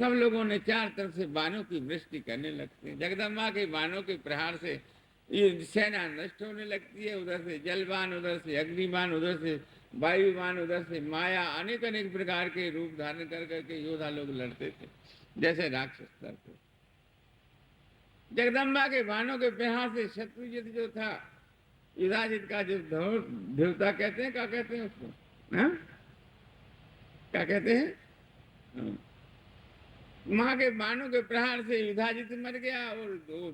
सब लोगों ने चार तरफ से बाणों की वृष्टि करने लगते हैं। जगदम्बा के बाणों के प्रहार से ये सेना नष्ट होने लगती है। उधर से जलबान, उधर से अग्निबान, उधर से वायुबान, उधर से माया, अनेक अनेक प्रकार के रूप धारण कर करके योद्धा लोग लड़ते थे, जैसे राक्षस लड़ते। जगदम्बा के बाणों के प्रहार से शत्रुजित जो था, युधाजित का जो देवता कहते हैं, क्या कहते हैं उसको, हाँ? क्या कहते हैं? हाँ। माँ के बाणों के प्रहार से युधाजित मर गया और दो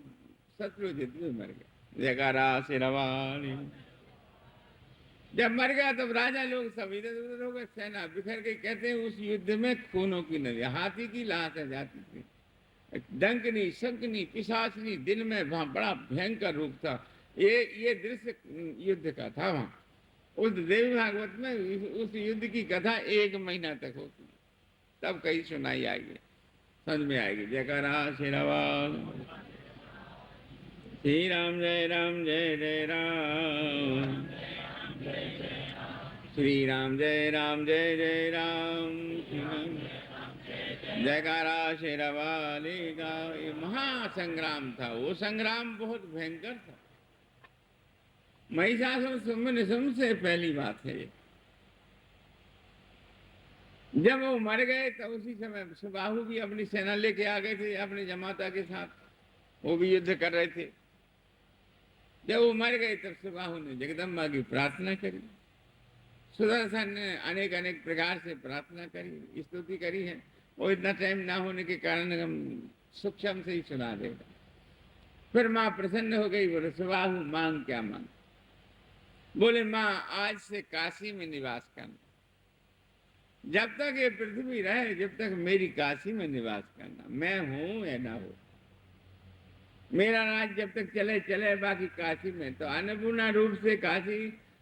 शत्रुजित भी मर गया। जयकारा शेरवाली। जब मर गया तब राजा लोग सब इधर उधर हो गए, सेना बिखर गई। कहते हैं उस युद्ध में खूनों की नदी, हाथी की लाश जाती थी, डंकनी, शंकनी, पिशाचनी, दिन में वहां बड़ा भयंकर रूप था। ये दृश्य युद्ध का था वहां। उस देवी भागवत में उस युद्ध की कथा 1 महीना तक होती है, तब कहीं सुनाई आएगी, समझ में आएगी। जयकारा श्री राम। श्री राम जय राम जय जय राम। श्री राम जय राम जय जय राम। जयकारा शेरावाली का। ये महासंग्राम था, वो संग्राम बहुत भयंकर था। महिषासुर सुम्न से पहली बात है ये। जब वो मर गए तो उसी समय सुबाहु भी अपनी सेना लेके आ गए थे अपनी जमाता के साथ, वो भी युद्ध कर रहे थे। जब वो मर गए तब सुबाहु ने जगदम्बा की प्रार्थना करी, सुदर्शन ने अनेक अनेक प्रकार से प्रार्थना करी, स्तुति करी है। वो इतना टाइम ना होने के कारण हम सूक्ष्म से ही सुना देगा। फिर माँ प्रसन्न हो गई, बोले सुबाहु मांग क्या मांग? बोले माँ आज से काशी में निवास करना, जब तक ये पृथ्वी रहे जब तक मेरी काशी में निवास करना, मैं हूं या ना हो, मेरा राज जब तक चले चले, बाकी काशी में तो अन्नपूर्णा रूप से काशी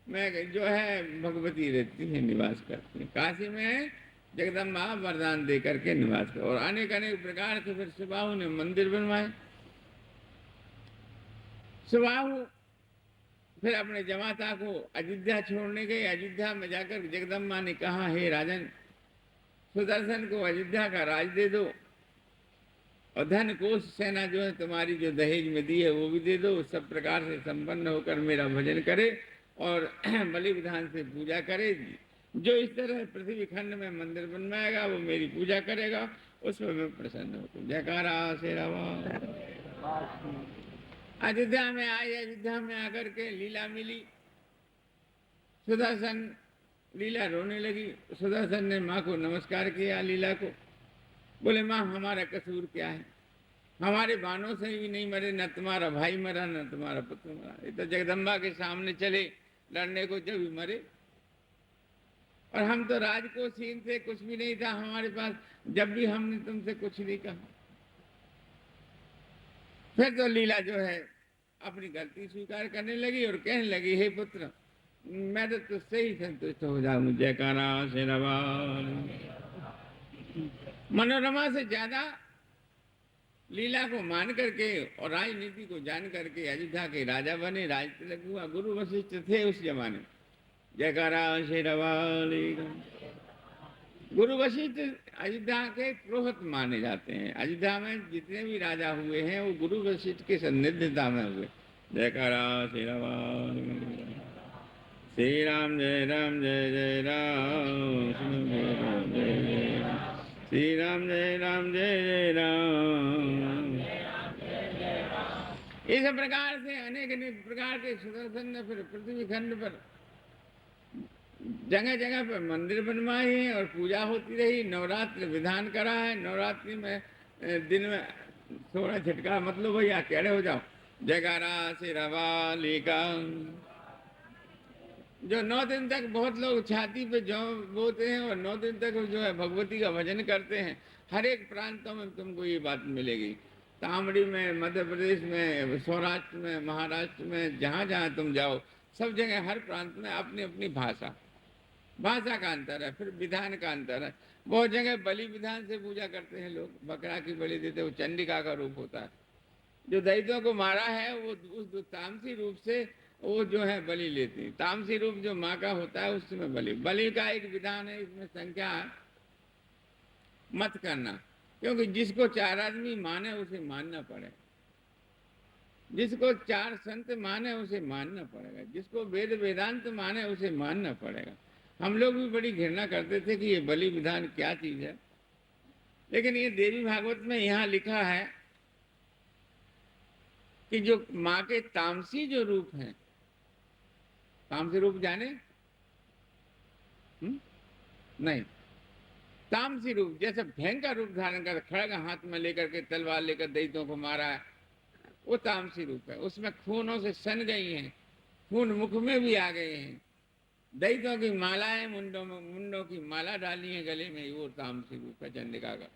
में जो है भगवती रहती है, निवास करती है। काशी में जगदम्बा वरदान दे करके निवास कर, और अनेक अनेक प्रकार से फिर सुबाहु ने मंदिर बनवाए। सुबाहु फिर अपने जमाता को अयोध्या छोड़ने गए। अयोध्या में जाकर जगदम्बा ने कहा, हे राजन, सुदर्शन को अयोध्या का राज दे दो, और धन कोष सेना जो है तुम्हारी जो दहेज में दी है वो भी दे दो। सब प्रकार से संपन्न होकर मेरा भजन करे और बलि विधान से पूजा करे। जो इस तरह पृथ्वी खंड में मंदिर बनवाएगा वो मेरी पूजा करेगा, उसमें मैं प्रसन्न होता हूँ। जयकारा श्री राम। अयोध्या में आई, अयोध्या में आकर के लीला मिली। सुदर्शन लीला रोने लगी। सुदर्शन ने माँ को नमस्कार किया, लीला को। बोले माँ हमारा कसूर क्या है? हमारे बाणों से भी नहीं मरे, न तुम्हारा भाई मरा न तुम्हारा पुत्र मरा। ये तो जगदम्बा के सामने चले लड़ने को, जब भी मरे। और हम तो राजकोषहीन थे, कुछ भी नहीं था हमारे पास, जब भी हमने तुमसे कुछ नहीं कहा। फिर तो लीला जो है अपनी गलती स्वीकार करने लगी और कहने लगी, हे पुत्र, मैं तो तुझसे ही संतुष्ट हो जाऊं। जयकारा श्री राम। मनोरमा से ज्यादा लीला को मान करके और राजनीति को जान करके अयोध्या के राजा बने, राज तिलक हुआ। गुरु वशिष्ठ थे उस जमाने। जयकारा श्री राम। गुरु वशिष्ठ अयोध्या के पुरोहित माने जाते हैं। अयोध्या में जितने भी राजा हुए हैं वो गुरु वशिष्ठ के सानिध्यता में हुए। जयकारा श्री राम। श्री राम जय राम जय जय राम। श्री राम जय राम जय जय राम। इस प्रकार से अनेक अनेक प्रकार के सुदर्शन ने फिर पृथ्वी खंड पर जगह जगह पर मंदिर बनवाए हैं और पूजा होती रही। नवरात्र विधान करा है। नवरात्रि में दिन में 16 झटका, मतलब भैया कैडे हो जाओ। जयकारा श्री रावाली का। जो 9 दिन तक बहुत लोग छाती पे जौ बोते हैं और 9 दिन तक जो है भगवती का भजन करते हैं। हर एक प्रांतों में तुमको ये बात मिलेगी। तामड़ी में, मध्य प्रदेश में, सौराष्ट्र में, महाराष्ट्र में, जहाँ जहाँ तुम जाओ सब जगह हर प्रांत में अपनी अपनी भाषा का अंतर है, फिर विधान का अंतर है। बहुत जगह बलि विधान से पूजा करते हैं लोग, बकरा की बलि देते, वो चंडिका का रूप होता है। जो दैत्यों को मारा है वो उस तामसी रूप से वो जो है बलि लेती है। तामसी रूप जो माँ का होता है उसमें बलि का एक विधान है। इसमें संख्या मत करना, क्योंकि जिसको 4 आदमी माने उसे मानना पड़ेगा, जिसको 4 संत माने उसे मानना पड़ेगा, जिसको वेद वेदांत माने उसे मानना पड़ेगा। हम लोग भी बड़ी घृणा करते थे कि ये बलि विधान क्या चीज है, लेकिन ये देवी भागवत में यहाँ लिखा है कि जो माँ के तामसी जो रूप हैं, तामसी रूप जाने? नहीं, तामसी रूप जैसे भयंकर रूप धारण कर, खड़ग हाथ में लेकर के तलवार लेकर दैत्यों को मारा है, वो तामसी रूप है। उसमें खूनों से सन गई हैं, खून मुख में भी आ गए हैं, दैत्यों की मालाएं मुंडों में, मुंडों की माला डाली है गले में, वो तामसी रूप है चंडिका का।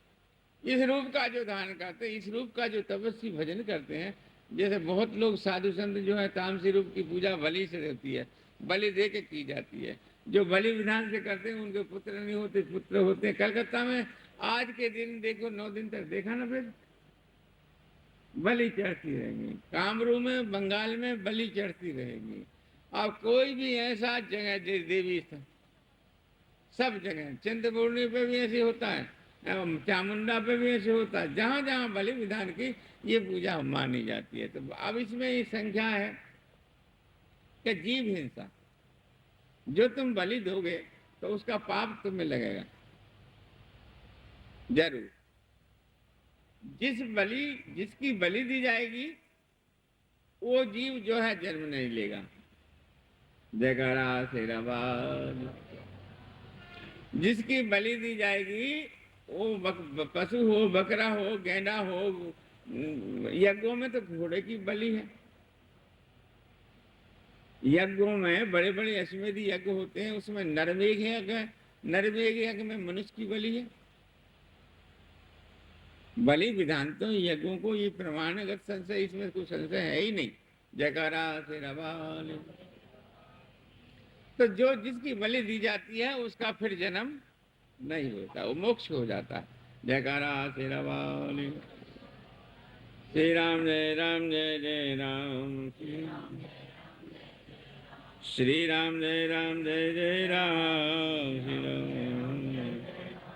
इस रूप का जो धारण करते हैं, इस रूप का जो तपस्वी भजन करते हैं, जैसे बहुत लोग साधु संत जो है तामसी रूप की पूजा बलि से होती है, बलि दे के की जाती है। जो बलि विधान से करते हैं उनके पुत्र नहीं होते, पुत्र होते हैं। कलकत्ता में आज के दिन देखो, 9 दिन तक देखा ना, फिर बलि चढ़ती रहेंगी। कामरू में, बंगाल में बलि चढ़ती रहेगी। अब कोई भी ऐसा जगह देवी स्थान, सब जगह, चिंतपूर्णी पे भी ऐसे होता है, चामुंडा पे भी ऐसे होता है, जहां जहां बलि विधान की ये पूजा मानी जाती है। तो अब इसमें ये संख्या है कि जीव हिंसा, जो तुम बलि दोगे तो उसका पाप तुम्हें लगेगा जरूर। जिसकी बलि दी जाएगी वो जीव जो है जन्म नहीं लेगा। जयकारा शेरा वाली। जिसकी बलि दी जाएगी वो पशु हो, बकरा हो, गैंडा हो, यज्ञों में तो घोड़े की बलि है। यज्ञों में बड़े बड़े अश्वमेध यज्ञ होते हैं, उसमें नरमेघ यज्ञ है, नरमेघ यज्ञ में मनुष्य की बलि है। बलि विधान तो यज्ञों को ये प्रमाणगत संशय, इसमें कोई संशय है ही नहीं। जयकारा शेरा वाली। तो जो जिसकी बलि दी जाती है उसका फिर जन्म नहीं होता, वो मोक्ष हो जाता है। जयकारा शेरा वाली। श्री राम जय राम, जय जय राम, श्री राम जय राम, जय जय राम, श्री राम।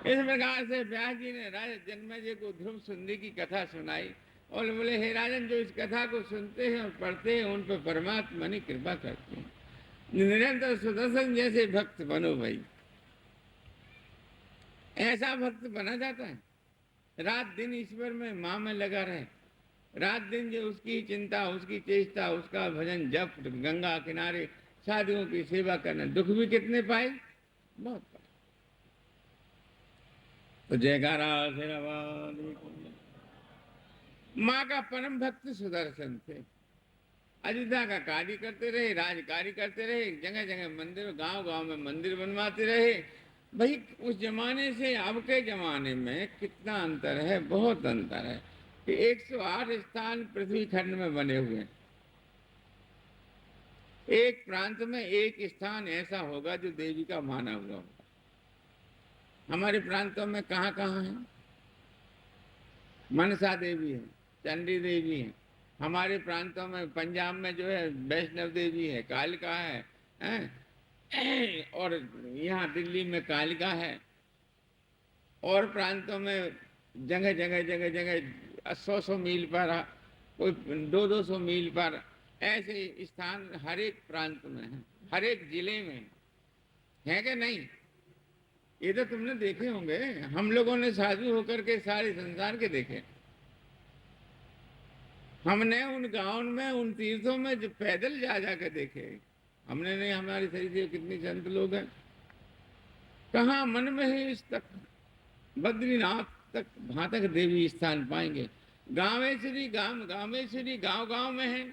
इस प्रकार से व्यास जी ने राजा जन्मेजय जी को ध्रुव सुंदरी की कथा सुनाई और बोले, हे राजन, जो इस कथा को सुनते हैं और पढ़ते हैं उन पर परमात्मा ने कृपा करते हैं। निरंतर सुदर्शन जैसे भक्त बनो भाई। ऐसा भक्त बना जाता है, रात दिन ईश्वर में, माँ में लगा रहे, रात दिन जो उसकी चिंता, उसकी चेष्टा, उसका भजन जप, गंगा किनारे साधुओं की सेवा करना। दुख भी कितने पाए, बहुत पाए। तो जयकारा शेरा वाली। माँ का परम भक्त सुदर्शन थे। अयोध्या का कार्य करते रहे, राज कार्य करते रहे, जगह जगह मंदिर, गांव गांव में मंदिर बनवाते रहे। भाई उस जमाने से अब के जमाने में कितना अंतर है, बहुत अंतर है कि 108 स्थान पृथ्वी खंड में बने हुए हैं। एक प्रांत में एक स्थान ऐसा होगा जो देवी का माना हुआ होगा। हमारे प्रांतों में कहाँ कहाँ है? मनसा देवी है, चंडी देवी है। हमारे प्रांतों में, पंजाब में जो है वैष्णव देवी है, कालिका है? और यहाँ दिल्ली में कालिका है। और प्रांतों में जगह जगह जगह जगह 100-100 मील पर, कोई 200-200 मील पर, ऐसे स्थान हर एक प्रांत में है, हर एक जिले में है कि नहीं? ये तो तुमने देखे होंगे, हम लोगों ने साधु होकर के सारे संसार के देखे। हमने उन गांव में, उन तीर्थों में जो पैदल जा जाकर देखे, हमने नहीं, हमारे शरीर से कितने संत लोग हैं। कहाँ मन में है इस तक, बद्रीनाथ तक, वहां तक देवी स्थान पाएंगे। गांवेश्वरी, गांवेश्वरी गांव गांव में है।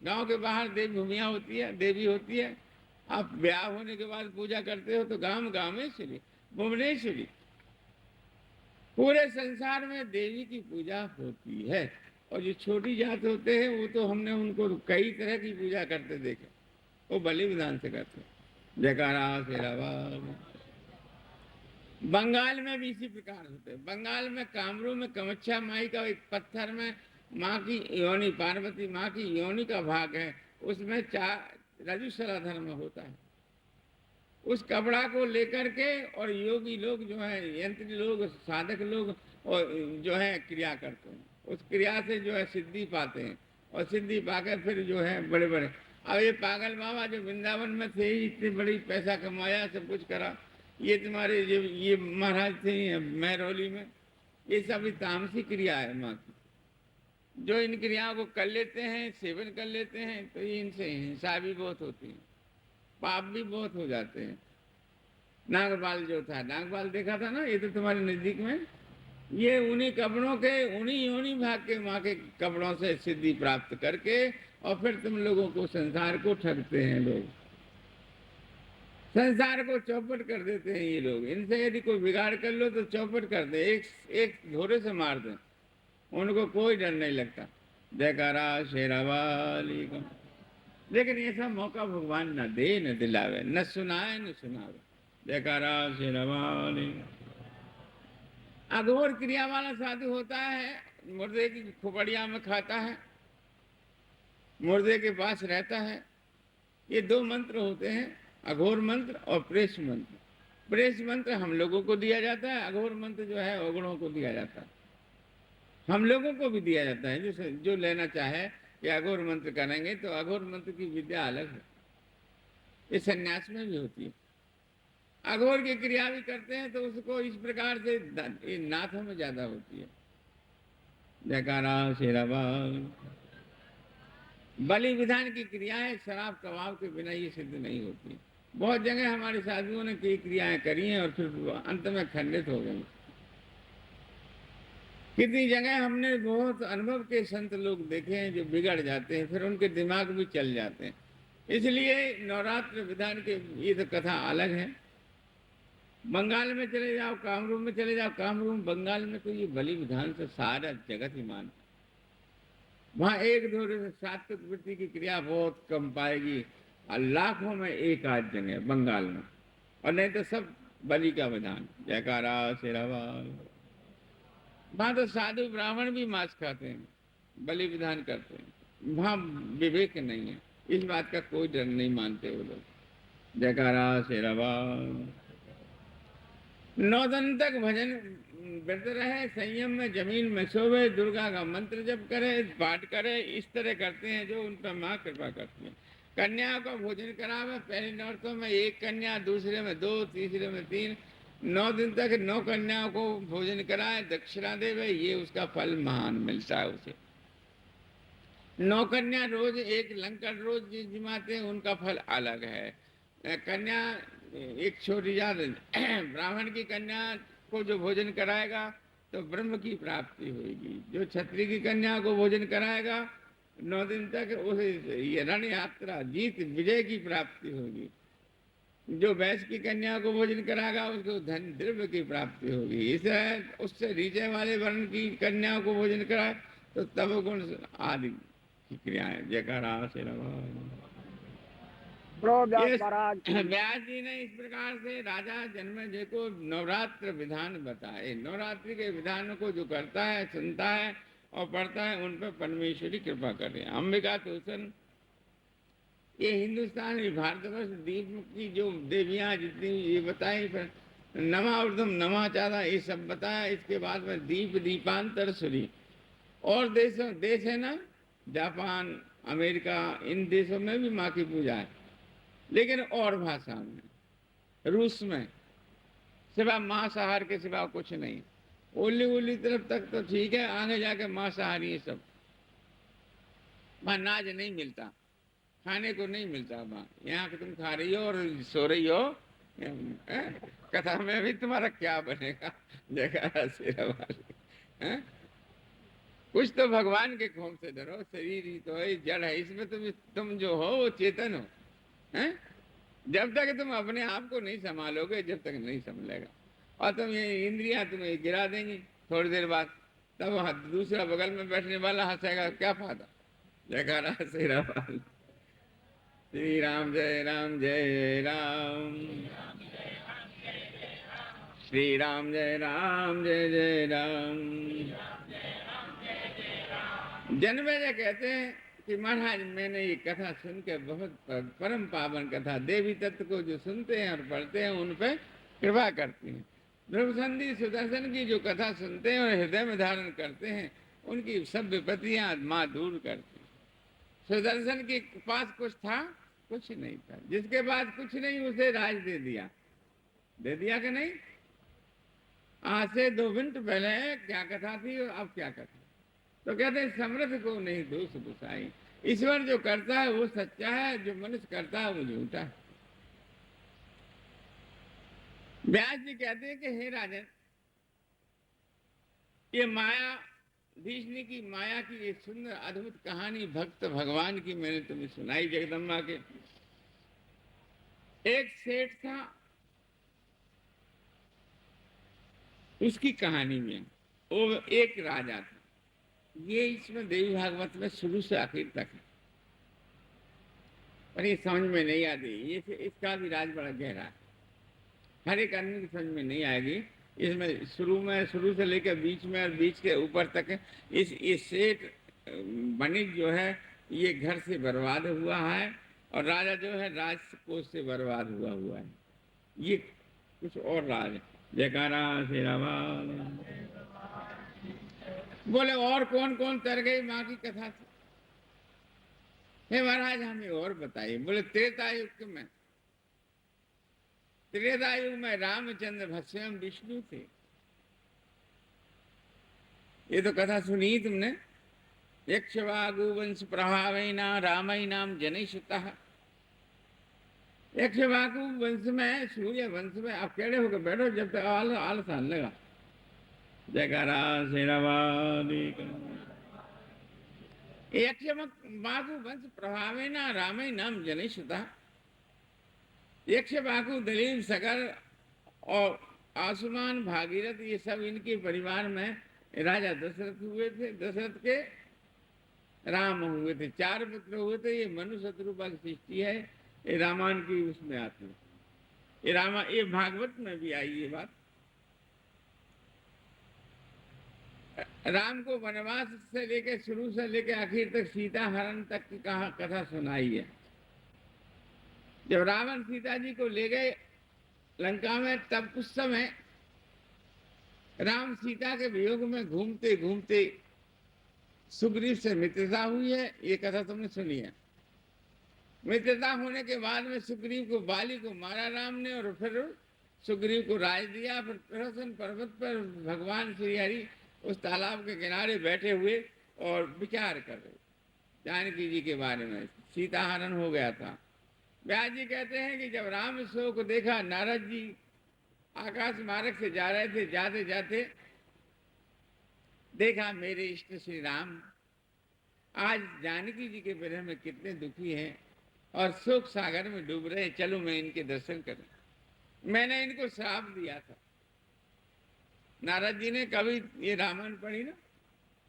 गांव के बाहर देवी भूमिया होती है, देवी होती है। आप ब्याह होने के बाद पूजा करते हो तो गांवेश्वरी, भुवनेश्वरी, पूरे संसार में देवी की पूजा होती है। और जो छोटी जात होते हैं वो तो हमने उनको कई तरह की पूजा करते देखे, वो बलि विधान से करते। जयकारा शेरा वाली। बंगाल में भी इसी प्रकार होते हैं। बंगाल में कामरू में कामाख्या माई का एक पत्थर में माँ की योनि, पार्वती माँ की योनि का भाग है, उसमें रजुसला धर्म होता है। उस कपड़ा को लेकर के और योगी लोग जो है, यंत्री लोग, साधक लोग और जो है क्रिया करते हैं, उस क्रिया से जो है सिद्धि पाते हैं, और सिद्धि पाकर फिर जो है बड़े बड़े। अब ये पागल बाबा जो वृंदावन में थे, इतनी बड़ी पैसा कमाया, सब कुछ करा, ये तुम्हारे ये महाराज थे महरौली में, ये सब तामसी क्रिया है माँ की। जो इन क्रियाओं को कर लेते हैं, सेवन कर लेते हैं, तो ये इनसे हिंसा भी बहुत होती है, पाप भी बहुत हो जाते हैं। नागपाल जो था, नागपाल देखा था ना, ये तो तुम्हारे नजदीक में, ये उन्हीं कपड़ों के, उन्हीं भाग के माँ के कपड़ों से सिद्धि प्राप्त करके, और फिर तुम लोगों को, संसार को ठगते हैं लोग, संसार को चौपट कर देते हैं ये लोग। इनसे यदि कोई बिगाड़ कर लो तो चौपट कर दे, एक घोड़े से मार दे, उनको कोई डर नहीं लगता। जयकारा शेरावाली का। लेकिन ये सब मौका भगवान न दे न दिलावे, न सुनाए न सुनावे। जयकारा शेरावाली। अघोर क्रिया वाला साधु होता है, मुर्दे की खोपड़िया में खाता है, मुर्दे के पास रहता है। ये दो मंत्र होते हैं, अघोर मंत्र और प्रेष मंत्र। प्रेष मंत्र हम लोगों को दिया जाता है, अघोर मंत्र जो है अवगुणों को दिया जाता है। हम लोगों को भी दिया जाता है, जो लेना चाहे कि अघोर मंत्र करेंगे तो अघोर मंत्र की विद्या अलग है, ये सन्यास में भी होती है। अघोर की क्रिया भी करते हैं तो उसको इस प्रकार से नाथों में ज्यादा होती है। जयकारा शेरावाल। बलि विधान की क्रियाएं शराब कबाब के बिना ये सिद्ध नहीं होती। बहुत जगह हमारे साधुओं ने कई क्रियाएं करी हैं और फिर अंत में खंडित हो गई। कितनी जगह हमने बहुत अनुभव के संत लोग देखे हैं जो बिगड़ जाते हैं, फिर उनके दिमाग भी चल जाते हैं। इसलिए नवरात्र विधान के ये तो कथा अलग है। बंगाल में चले जाओ, कामरूप में चले जाओ, कामरूप बंगाल में तो ये बलि विधान से सारा जगत ही मानता। वहां एक दो सात्विक वृत्ति की क्रिया बहुत कम पाएगी, और लाखों में एक आध जगह बंगाल में, और नहीं तो सब बलि का विधान। जयकारा शेरावाल। वहां तो साधु ब्राह्मण भी मांस खाते हैं, बलि विधान करते हैं, वहां विवेक नहीं है, इस बात का कोई डर नहीं मानते वो लोग। जयकारा शेरावाल। 9 दिन तक भजन व्रत रहे, संयम में जमीन में सोवे, दुर्गा का मंत्र जप करे, पाठ करे, इस तरह करते हैं जो उन पर माँ कृपा करती है। कन्या को भोजन करावे, पहले नौरतों में 1 कन्या, दूसरे में 2, तीसरे में 3, 9 दिन तक 9 कन्याओं को भोजन कराए, दक्षिणा देवे, ये उसका फल महान मिलता है उसे। 9 कन्या रोज एक लंकर रोज जिमाते हैं, उनका फल अलग है। कन्या एक छोटी जात ब्राह्मण की कन्या को जो भोजन कराएगा तो ब्रह्म की प्राप्ति होगी। जो क्षत्रिय की कन्या को भोजन कराएगा 9 दिन तक उसे ये रण यात्रा जीत विजय की प्राप्ति होगी। जो वैश्य की कन्या को भोजन कराएगा उसको धन द्रव्य की प्राप्ति होगी। इसे उससे नीचे वाले वर्ण की कन्याओं को भोजन कराए तो तमोगुण आदि की क्रियाएं। जयकारा शेरावाल। व्यास जी ने इस प्रकार से राजा जन्मेजय को नवरात्र विधान बताए। नवरात्रि के विधान को जो करता है, सुनता है और पढ़ता है, उन पर परमेश्वरी कृपा करे। अंबिका तोषण, ये हिंदुस्तान, ये भारतवर्ष दीप की जो देवियां जितनी ये बताई, पर नमा ऊर्ध्वम नमा चारा ये सब बताया। इसके बाद में दीप दीपांतर सूरी। और देश है ना, जापान, अमेरिका, इन देशों में भी माँ की पूजा है, लेकिन और भाषा में। रूस में सिवा मांसाहार के सिवा कुछ नहीं। ओली तरफ तक तो ठीक है, आगे जाके मांसाहारी है सब। वहां नाज नहीं मिलता, खाने को नहीं मिलता वहां। यहाँ तुम खा रही हो और सो रही हो, कथा में भी तुम्हारा क्या बनेगा। जयकारा शेरावाली। कुछ तो भगवान के खोम से डरो। शरीर ही तो है, जड़ है, इसमें तुम जो हो वो चेतन हो। हैं? जब तक तुम अपने आप को नहीं संभालोगे, जब तक नहीं संभलेगा। और तुम ये इंद्रियां तुम्हें गिरा देंगी थोड़ी देर बाद, तब दूसरा बगल में बैठने वाला हंसेगा, क्या फायदा। जयकारा शेरावाल। श्री राम जय राम जय राम, श्री राम जय राम जय जय राम। जन्मेजय कहते हैं कि महाराज मैंने ये कथा सुन के बहुत परम पावन कथा, देवी तत्व को जो सुनते हैं और पढ़ते हैं उन पे कृपा करती हैं। ध्रुव संधि सुदर्शन की जो कथा सुनते हैं और हृदय में धारण करते हैं उनकी सब विपत्तियां माँ दूर करती हैं। सुदर्शन के पास कुछ था? कुछ नहीं था। जिसके पास कुछ नहीं उसे राज दे दिया कि नहीं? आज से 2 मिनट पहले क्या कथा थी और अब क्या कथा? तो कहते हैं समृद्ध को नहीं दोष गुसाई। ईश्वर जो करता है वो सच्चा है, जो मनुष्य करता है वो झूठा है। व्यास जी कहते हैं कि हे राजन, ये माया भीष्म की माया की एक सुंदर अद्भुत कहानी भक्त भगवान की मैंने तुम्हें सुनाई। जगदम्बा के एक सेठ था, उसकी कहानी में वो एक राजा था। ये इसमें देवी भागवत में शुरू से आखिर तक है, पर ये समझ में नहीं आती। ये इसका भी राज बड़ा गहरा है, हर एक आदमी की समझ में नहीं आएगी। इसमें शुरू से लेकर बीच में और बीच के ऊपर तक है। इस सेठ वणिक जो है ये घर से बर्बाद हुआ है और राजा जो है राजकोष से बर्बाद हुआ है। ये कुछ और राज है। जयकारा श्री राम। बोले और कौन कौन तर गई माँ की कथा से? हे महाराज हमें और बताइए। बोले त्रेता युग में रामचंद्र स्वयं विष्णु थे। ये तो कथा सुनी ही तुमने। यक्षवागु वंश प्रभावेना रामैनाम जनैषुतः। यक्षवागु वंश में, सूर्य वंश में, आप केड़े होकर बैठो जब तक आलस आने लगा। जयकारा शेरावादी। यक्षवागु वंश प्रभावेना रामैनाम जनैषुतः। यक्षवागु दलील सगर और आसुमान भागीरथ ये सब इनके परिवार में राजा दशरथ हुए थे। दशरथ के राम हुए थे, 4 पुत्र हुए थे। ये मनु शत्रुपा की सृष्टि है, ये रामायण की उसमें आती है। ये भागवत में भी आई ये बात। राम को वनवास से लेकर शुरू से लेकर आखिर तक सीता हरण तक की कथा सुनाई है। जब रावण सीता जी को ले गए लंका में, तब उस समय राम सीता के वियोग में घूमते घूमते सुग्रीव से मित्रता हुई है। ये कथा तुमने सुनी है। मित्रता होने के बाद में सुग्रीव को, बाली को मारा राम ने और फिर सुग्रीव को राज दिया। फिर प्रहसन पर्वत पर भगवान श्री हरि उस तालाब के किनारे बैठे हुए और विचार कर रहे जानकी जी के बारे में। सीता हरण हो गया था। व्यास जी कहते हैं कि जब राम सो को देखा, नारद जी आकाश मार्ग से जा रहे थे, जाते जाते देखा मेरे इष्ट श्री राम आज जानकी जी के विरह में कितने दुखी हैं और शोक सागर में डूब रहे। चलो मैं इनके दर्शन करूं। मैंने इनको श्राप दिया था। नारद जी ने कभी ये रामायण पढ़ी ना,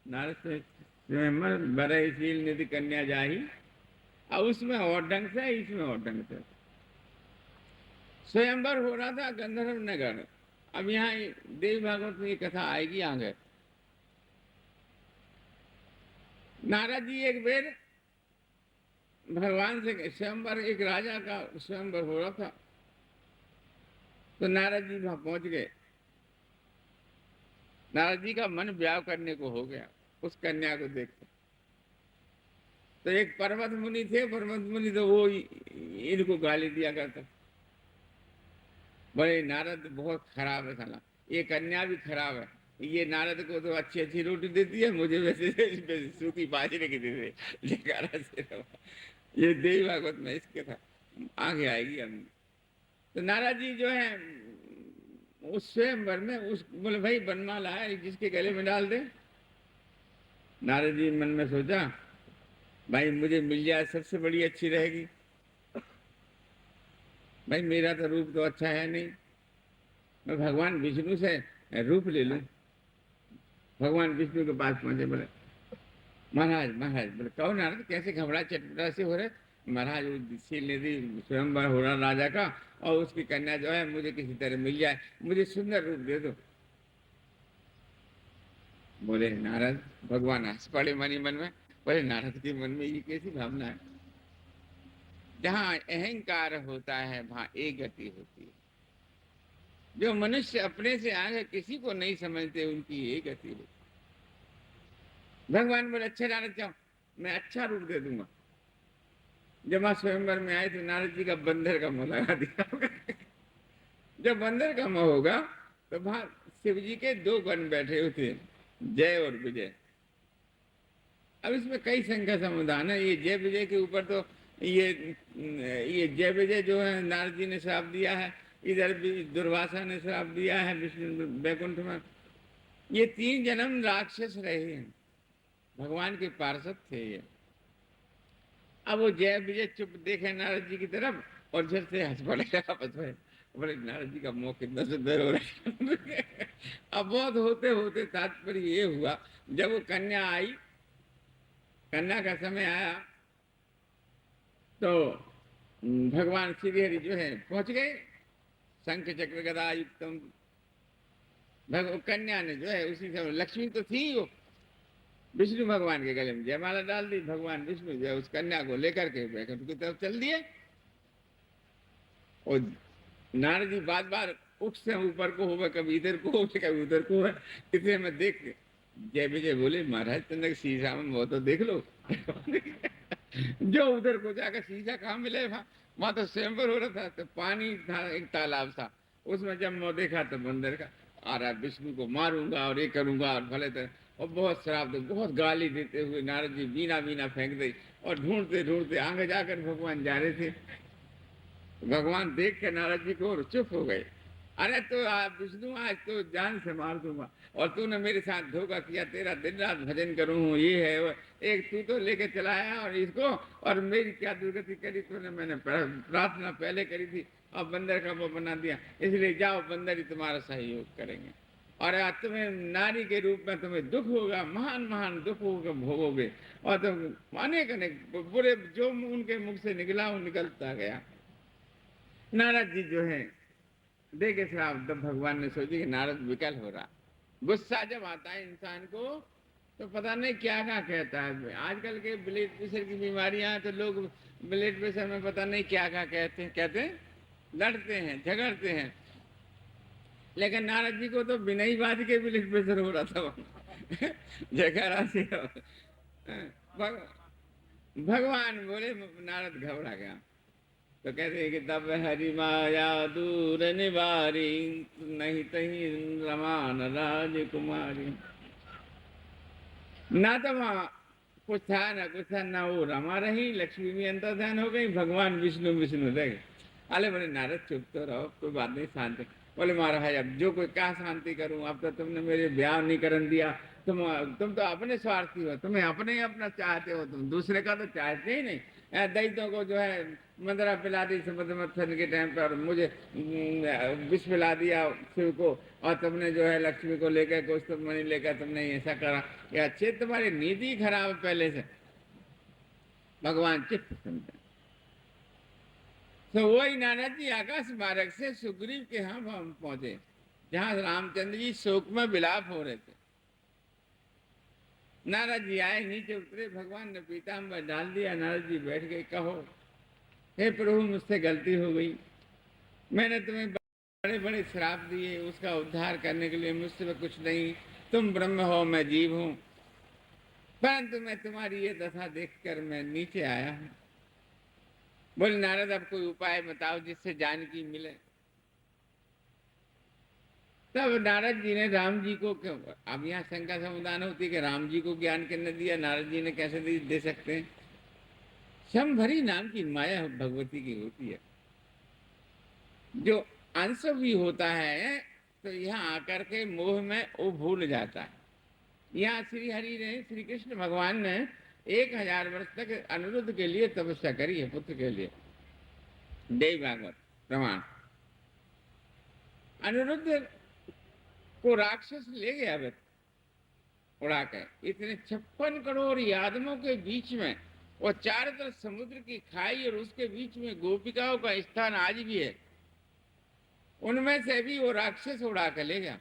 नारद से स्वयंवर बरईशील निधि कन्या जाही, और उसमें और ढंग से, इसमें और ढंग से स्वयंवर हो रहा था गंधर्व नगर। अब यहाँ देवी भागवत में ये कथा आएगी आगे। नारद जी एक बेर भगवान से स्वयंवर, एक राजा का स्वयंवर हो रहा था, तो नारद जी वहां पहुंच गए। नारद जी का मन ब्याह करने को हो गया उस कन्या को देखकर। तो एक पर्वत मुनि थे, पर्वत मुनि तो वो इनको गाली दिया करता, बड़े नारद बहुत खराब है साला, ये कन्या भी खराब है, ये नारद को तो अच्छी अच्छी रोटी देती है, मुझे वैसे सूखी बाजरे की देती है। ये देवी भागवत में इसके था, आगे आएगी अब। तो नारद जी जो है उस स्वयंवर में उस बोले भाई बनमाला है जिसके गले में डाल दे। नारद जी मन में सोचा भाई मुझे मिल जाए सबसे बड़ी अच्छी रहेगी। भाई मेरा तो रूप तो अच्छा है नहीं, मैं भगवान विष्णु से रूप ले लूं। भगवान विष्णु के पास पहुंचे, बोले महाराज महाराज। बोले कहो नारद कैसे घबरा चटपटा से हो रहे? महाराज शील निधि स्वयंवर हो रहा राजा का और उसकी कन्या जो है मुझे किसी तरह मिल जाए, मुझे सुंदर रूप दे दो। बोले नारद, भगवान हंस पड़े मनी मन में, बोले नारद के मन में ये कैसी भावना है? जहाँ अहंकार होता है वहां एक गति होती है। जो मनुष्य अपने से आगे किसी को नहीं समझते उनकी एक गति होती है। भगवान बोले अच्छा नारद जाओ, मैं अच्छा रूप दे दूंगा। जब वहां स्वयंवर में आए तो नारद जी का बंदर का मुंह लगा दिया होगा। जब बंदर का मुंह होगा तो वहां शिव जी के दो गण बैठे हुए थे, जय और विजय। अब इसमें कई संख्या समाधान है। ये जय विजय के ऊपर तो ये जय विजय जो है नारद जी ने श्राप दिया है, इधर भी दुर्वासा ने श्राप दिया है विष्णु वैकुंठ में। ये 3 जन्म राक्षस रहे हैं, भगवान के पार्षद थे ये। अब वो जय विजय चुप देखे नारद जी की तरफ और झट से हंस पड़े आपस में। बोले नारद जी का मुंह कितना सुंदर हो रहा है। अब बहुत होते होते तात्पर्य ये हुआ, जब वो कन्या आई, कन्या का समय आया तो भगवान श्री हरि जो है पहुंच गए, शंख चक्र गदा युक्तम। कन्या ने जो है उसी समय, लक्ष्मी तो थी वो, विष्णु भगवान के गले में जयमाला डाल दी। भगवान विष्णु जो है उस कन्या को लेकर के वैकुंठ की तरफ चल दिए। और नारद जी बार बार उठ से ऊपर को हो, कभी इधर को हो कभी उधर को है। इतने में देख के जय विजय बोले महाराज चंद्र शीशा में वो तो देख लो। जो उधर को जाकर शीशा कहाँ मिले, वहां तो स्वयंवर हो रहा था, तो पानी था, एक तालाब था, उसमें जब मैं देखा तो बंदर का आ रहा, विष्णु को मारूंगा और ये करूंगा और भले तो, और बहुत शराब दे, बहुत गाली देते हुए नारद जी बीना बीना फेंक दी। और ढूंढते ढूंढते आगे जाकर भगवान जा रहे थे। भगवान देख के नारद जी को चुप हो गए। अरे तो विष्णु आज तो जान से मार दूंगा, और तूने मेरे साथ धोखा किया, तेरा दिन रात भजन करूँ ये है वो। एक तू तो लेके चला आया और इसको, और मेरी क्या दुर्गति करी तूने, मैंने प्रार्थना पहले करी थी, अब बंदर का वो बना दिया, इसलिए जाओ बंदर ही तुम्हारा सहयोग करेंगे। और आज तुम्हें नारी के रूप में तुम्हें दुख होगा, महान महान दुख होगा, भोगोगे, और तुम अनेक अनेक बुरे जो उनके मुख से निकला वो निकलता गया। नारद जी जो है देखे श्राप, तब भगवान ने सोची कि नारद विकल हो रहा। गुस्सा जब आता है इंसान को तो पता नहीं क्या क्या कहता है। आजकल के ब्लड प्रेशर की बीमारियां हैं तो लोग ब्लड प्रेशर में पता नहीं क्या क्या कहते हैं, लड़ते हैं, झगड़ते हैं। लेकिन नारद जी को तो बिना ही बात के ब्लड प्रेशर हो रहा था। झगड़ा से भगवान बोले, नारद घबरा गया। तो कहते हैं कि तब हरि माया दूर निवारी, नहीं तही रमान राजकुमारी। ना तो वहां कुछ था ना कुछ था, ना वो रमा रही, लक्ष्मी भी अंतर्ध्यान हो गई, भगवान विष्णु विष्णु रह गए। अरे बोले नारद चुप तो रहो, कोई बात नहीं, शांति। बोले महाराज अब जो कोई क्या शांति करूं, अब तो तुमने मेरे ब्याह नहीं करन दिया। तुम तो अपने स्वार्थी हो, तुम्हें अपने ही अपना चाहते हो, तुम दूसरे का तो चाहते ही नहीं। दैत्यों को जो है मदरा पिला दी समुद्र मंथन के टाइम पर, मुझे विष पिला दिया शिव को, और तुमने जो है लक्ष्मी को लेकर कुछ तुम नहीं लेकर तुमने ऐसा करा। ये अच्छे तुम्हारी नीति खराब है पहले से। भगवान चित्त सुनते। तो वही नारद जी आकाश मार्ग से सुग्रीव के यहाँ हम पहुंचे, जहां रामचंद्र जी शोक में विलाप हो रहे थे। नारद जी आए, नीचे उतरे, भगवान ने पीताम्बर डाल दिया, नारद जी बैठ गए। कहो हे प्रभु मुझसे गलती हो गई, मैंने तुम्हें बड़े बड़े श्राप दिए, उसका उद्धार करने के लिए मुझसे कुछ नहीं, तुम ब्रह्म हो मैं जीव हूं, परंतु मैं तुम्हारी ये दशा देखकर मैं नीचे आया हूं। बोले नारद अब कोई उपाय बताओ जिससे जानकी मिले। तब नारद जी ने राम जी को, क्यों अब यहाँ शंका समाधान होती है कि राम जी को ज्ञान किसने दिया, नारद जी ने कैसे दे सकते हैं। शंभरी नाम की माया भगवती की होती है, जो अंश भी होता है तो यहाँ आकर के मोह में वो भूल जाता है। यहाँ श्री हरि ने, श्री कृष्ण भगवान ने 1000 वर्ष तक अनिरुद्ध के लिए तपस्या करी है, पुत्र के लिए। देव भागवत प्रमाण। अनिरुद्ध को राक्षस ले गया उड़ा कर, इतने 56 करोड़ यादवों के बीच में, और चारों तरफ समुद्र की खाई, और उसके बीच में गोपिकाओं का स्थान आज भी है। उनमें से भी वो राक्षस उड़ा कर ले गया।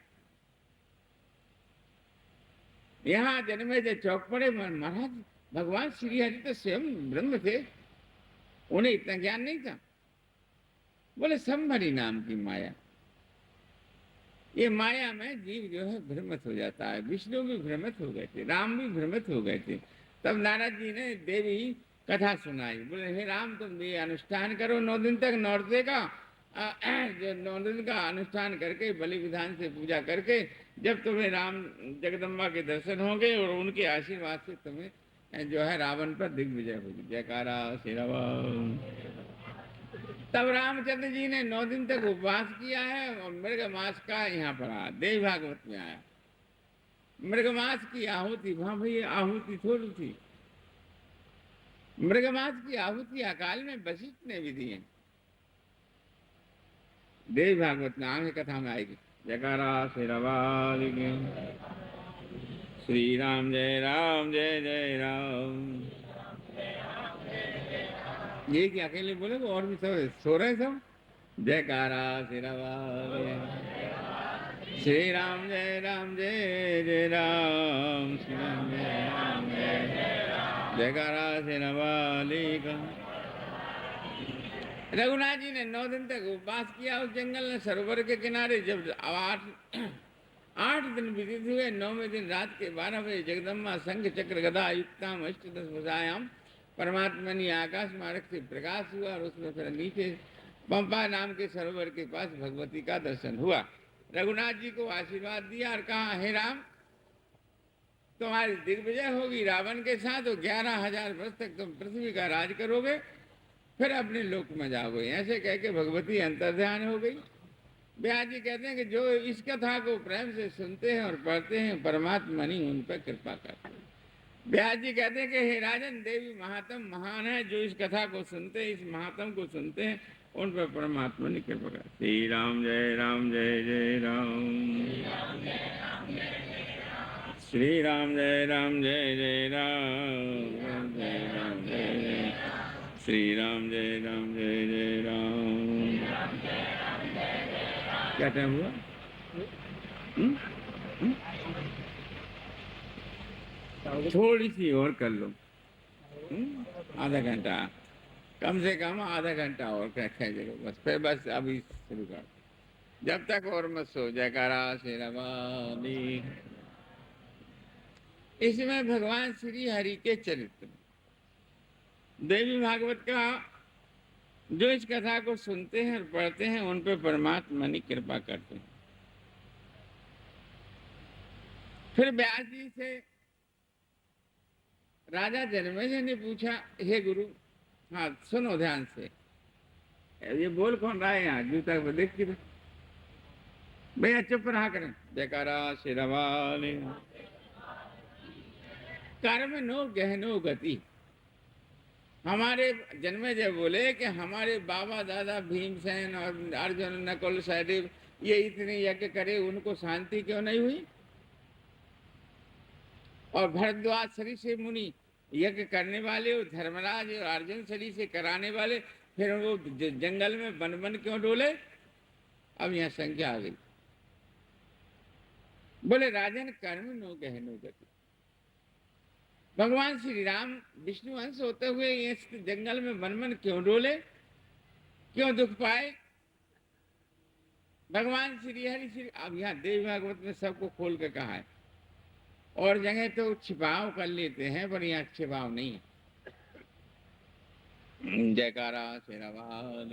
यहाँ जन्मे जो चौक पड़े, महाराज भगवान श्री हरि तो स्वयं ब्रह्म थे, उन्हें इतना ज्ञान नहीं था। बोले संभरी नाम की माया, ये माया में जीव जो है भ्रमित हो जाता है। विष्णु भी भ्रमित हो गए थे, राम भी भ्रमित हो गए थे। तब नारद जी ने देवी कथा सुनाई। बोले हे राम, तुम ये अनुष्ठान करो 9 दिन तक नौरते का, जो 9 दिन का अनुष्ठान करके बलि विधान से पूजा करके जब तुम्हें राम जगदम्बा के दर्शन होंगे और उनके आशीर्वाद से तुम्हें जो है रावण पर दिग्विजय होगी। जयकारा श्री राम। तब रामचंद्र जी ने 9 दिन तक उपवास किया है और मृग मास का यहाँ पर आया, देव भागवत में आया। मृग मास की आहुति, वहां भाई आहुति थोड़ी थी, मृग मास की आहुति अकाल में वशिष्ठ ने भी दी है। देव भागवत में आगे कथा में आएगी। जयकारा श्री राम, श्री राम जय राम जय जय राम। ये कि अकेले बोले तो और भी सब सो रहे सब। जयकारा श्री राम, श्री राम जय जय राम, श्री राम जय जय राम। जयकारा श्री राम। रघुनाथ जी ने 9 दिन तक उपवास किया उस जंगल में सरोवर के किनारे। जब 8 दिन व्यतीत हुए, 9वें दिन रात के 12 बजे जगदम्बा शंख चक्र गदा युक्ताम अष्टदश भुजायाम परमात्मा ने आकाश मार्ग से प्रकाश हुआ और उसमें फिर नीचे पंपा नाम के सरोवर के पास भगवती का दर्शन हुआ। रघुनाथ जी को आशीर्वाद दिया और कहा, हे राम, तुम्हारी दिग्विजय होगी रावण के साथ और 11,000 वर्ष तक तुम पृथ्वी का राज करोगे, फिर अपने लोक में जाओगे। ऐसे कह के भगवती अंतर्ध्यान हो गई। व्यास जी कहते हैं कि जो इस कथा को प्रेम से सुनते हैं और पढ़ते हैं, परमात्मा नहीं उन पर कृपा करते हैं। व्यास जी कहते हैं कि हे राजन, देवी महात्म महान है, जो इस कथा को सुनते हैं, इस महात्म को सुनते हैं, उन पर परमात्मा ने कृपा कर। श्री राम जय जय राम, श्री राम जय जय राम, जय राम जय जय, श्री राम जय जय राम। क्या टाइम हुआ? थोड़ी सी और कर लो, आधा घंटा, कम से कम आधा घंटा और खेलो बस, फिर बस अभी शुरू कर, जब तक और मत सो। जयकारा श्री राम। इसमें भगवान श्री हरि के चरित्र, देवी भागवत का जो इस कथा को सुनते हैं और पढ़ते हैं, उन पर परमात्मा ने कृपा करते हैं। फिर व्यास जी से राजा जनमेजय ने पूछा, हे गुरु, हाँ सुनो ध्यान से, ये बोल कौन रहा है यहाँ? जूता को देख के भैया चुप रहा करें। जयकारा श्री राम। कर्म नो गहनो गति। हमारे जन्मेजय बोले कि हमारे बाबा दादा भीमसेन और अर्जुन नकुल सहदेव ये इतने यज्ञ करे, उनको शांति क्यों नहीं हुई? और भरद्वाज शरीर से मुनि यज्ञ करने वाले और धर्मराज और अर्जुन शरीर से कराने वाले, फिर वो जंगल में बन बन क्यों डोले? अब यहाँ संख्या आ गई। बोले राजन, कर्म नो गहनो गति। भगवान श्री राम विष्णु अंश होते हुए इस जंगल में बन बन क्यों डोले, क्यों दुख पाए? भगवान श्री हरि श्री, अब यहाँ देव भागवत में सबको खोल के कहा है, और जगह तो छिपाव कर लेते हैं, पर यहाँ छिपाव नहीं है। जयकारा श्री राम।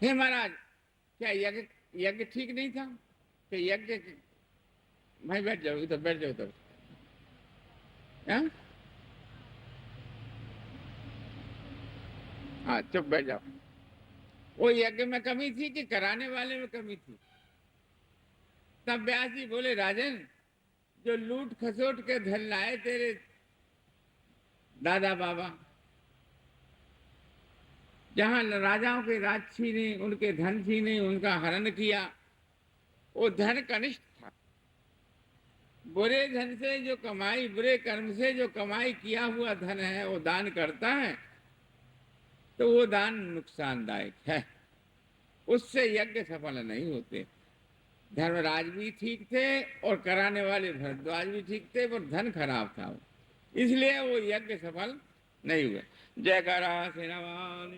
हे महाराज, क्या यज्ञ ठीक नहीं था? कि यज्ञ, भाई बैठ जाओ, इधर बैठ जाओ, तो हाँ चुप बैठ जाओ। वो यज्ञ में कमी थी कि कराने वाले में कमी थी? तब व्यास जी बोले, राजन, जो लूट खसोट के धन लाए तेरे दादा बाबा, जहां राजाओं के राज छीने, उनके धन छीने, उनका हरण किया, वो धन कनिष्ठ था। बुरे धन से जो कमाई, बुरे कर्म से जो कमाई किया हुआ धन है, वो दान करता है तो वो दान नुकसानदायक है, उससे यज्ञ सफल नहीं होते। धर्मराज भी ठीक थे और कराने वाले भरद्वाज भी ठीक थे, पर धन खराब था वो, इसलिए वो यज्ञ सफल नहीं हुए। जयकारा श्री राम,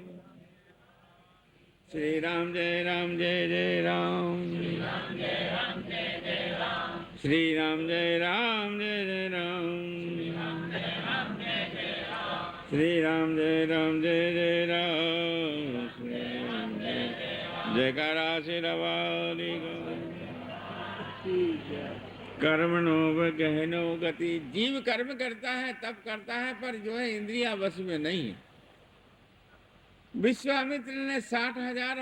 श्री राम जय राम जय जय राम, श्री राम जय राम जय जय राम, श्री राम जय राम जय जय राम, श्री राम जय राम जय जय राम, श्री राम जय राम जय जय राम, श्री राम जय जयकारा श्री रवाली कर्मणो गहनो गति। जीव कर्म करता है तब करता है, पर जो है इंद्रिया वश में नहीं है। विश्वामित्र ने 60,000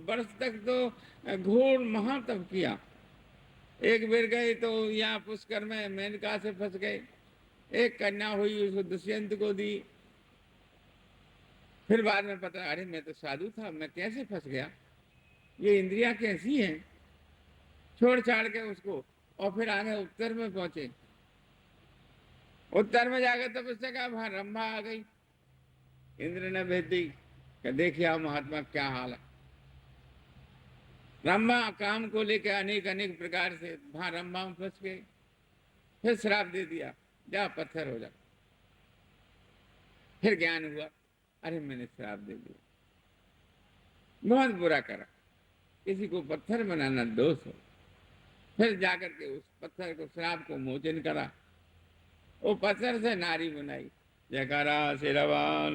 वर्ष तक तो घोर महातप किया। एक बेर गए तो यहाँ पुष्कर में मेनका से फंस गए, एक कन्या हुई उसको दुष्यंत को दी। फिर बाद में पता, अरे मैं तो साधु था, मैं कैसे फंस गया, ये इंद्रियां कैसी हैं। छोड़ छाड़ के उसको और फिर आगे उत्तर में पहुंचे। उत्तर में जाकर तपस्या का वहां रंभा आ गई, इंद्र ने भेज दी कि देखिए महात्मा क्या हाल है। रंभा काम को लेकर अनेक अनेक प्रकार से वहां रंभा में फंस गए। फिर श्राप दे दिया, जा पत्थर हो जा। फिर ज्ञान हुआ, अरे मैंने श्राप दे दिया, बहुत बुरा करा, किसी को पत्थर बनाना दोष हो। फिर जाकर के उस पत्थर को, श्राप को मोचन करा, वो पत्थर से नारी बनाई। जयकारा शेरवान।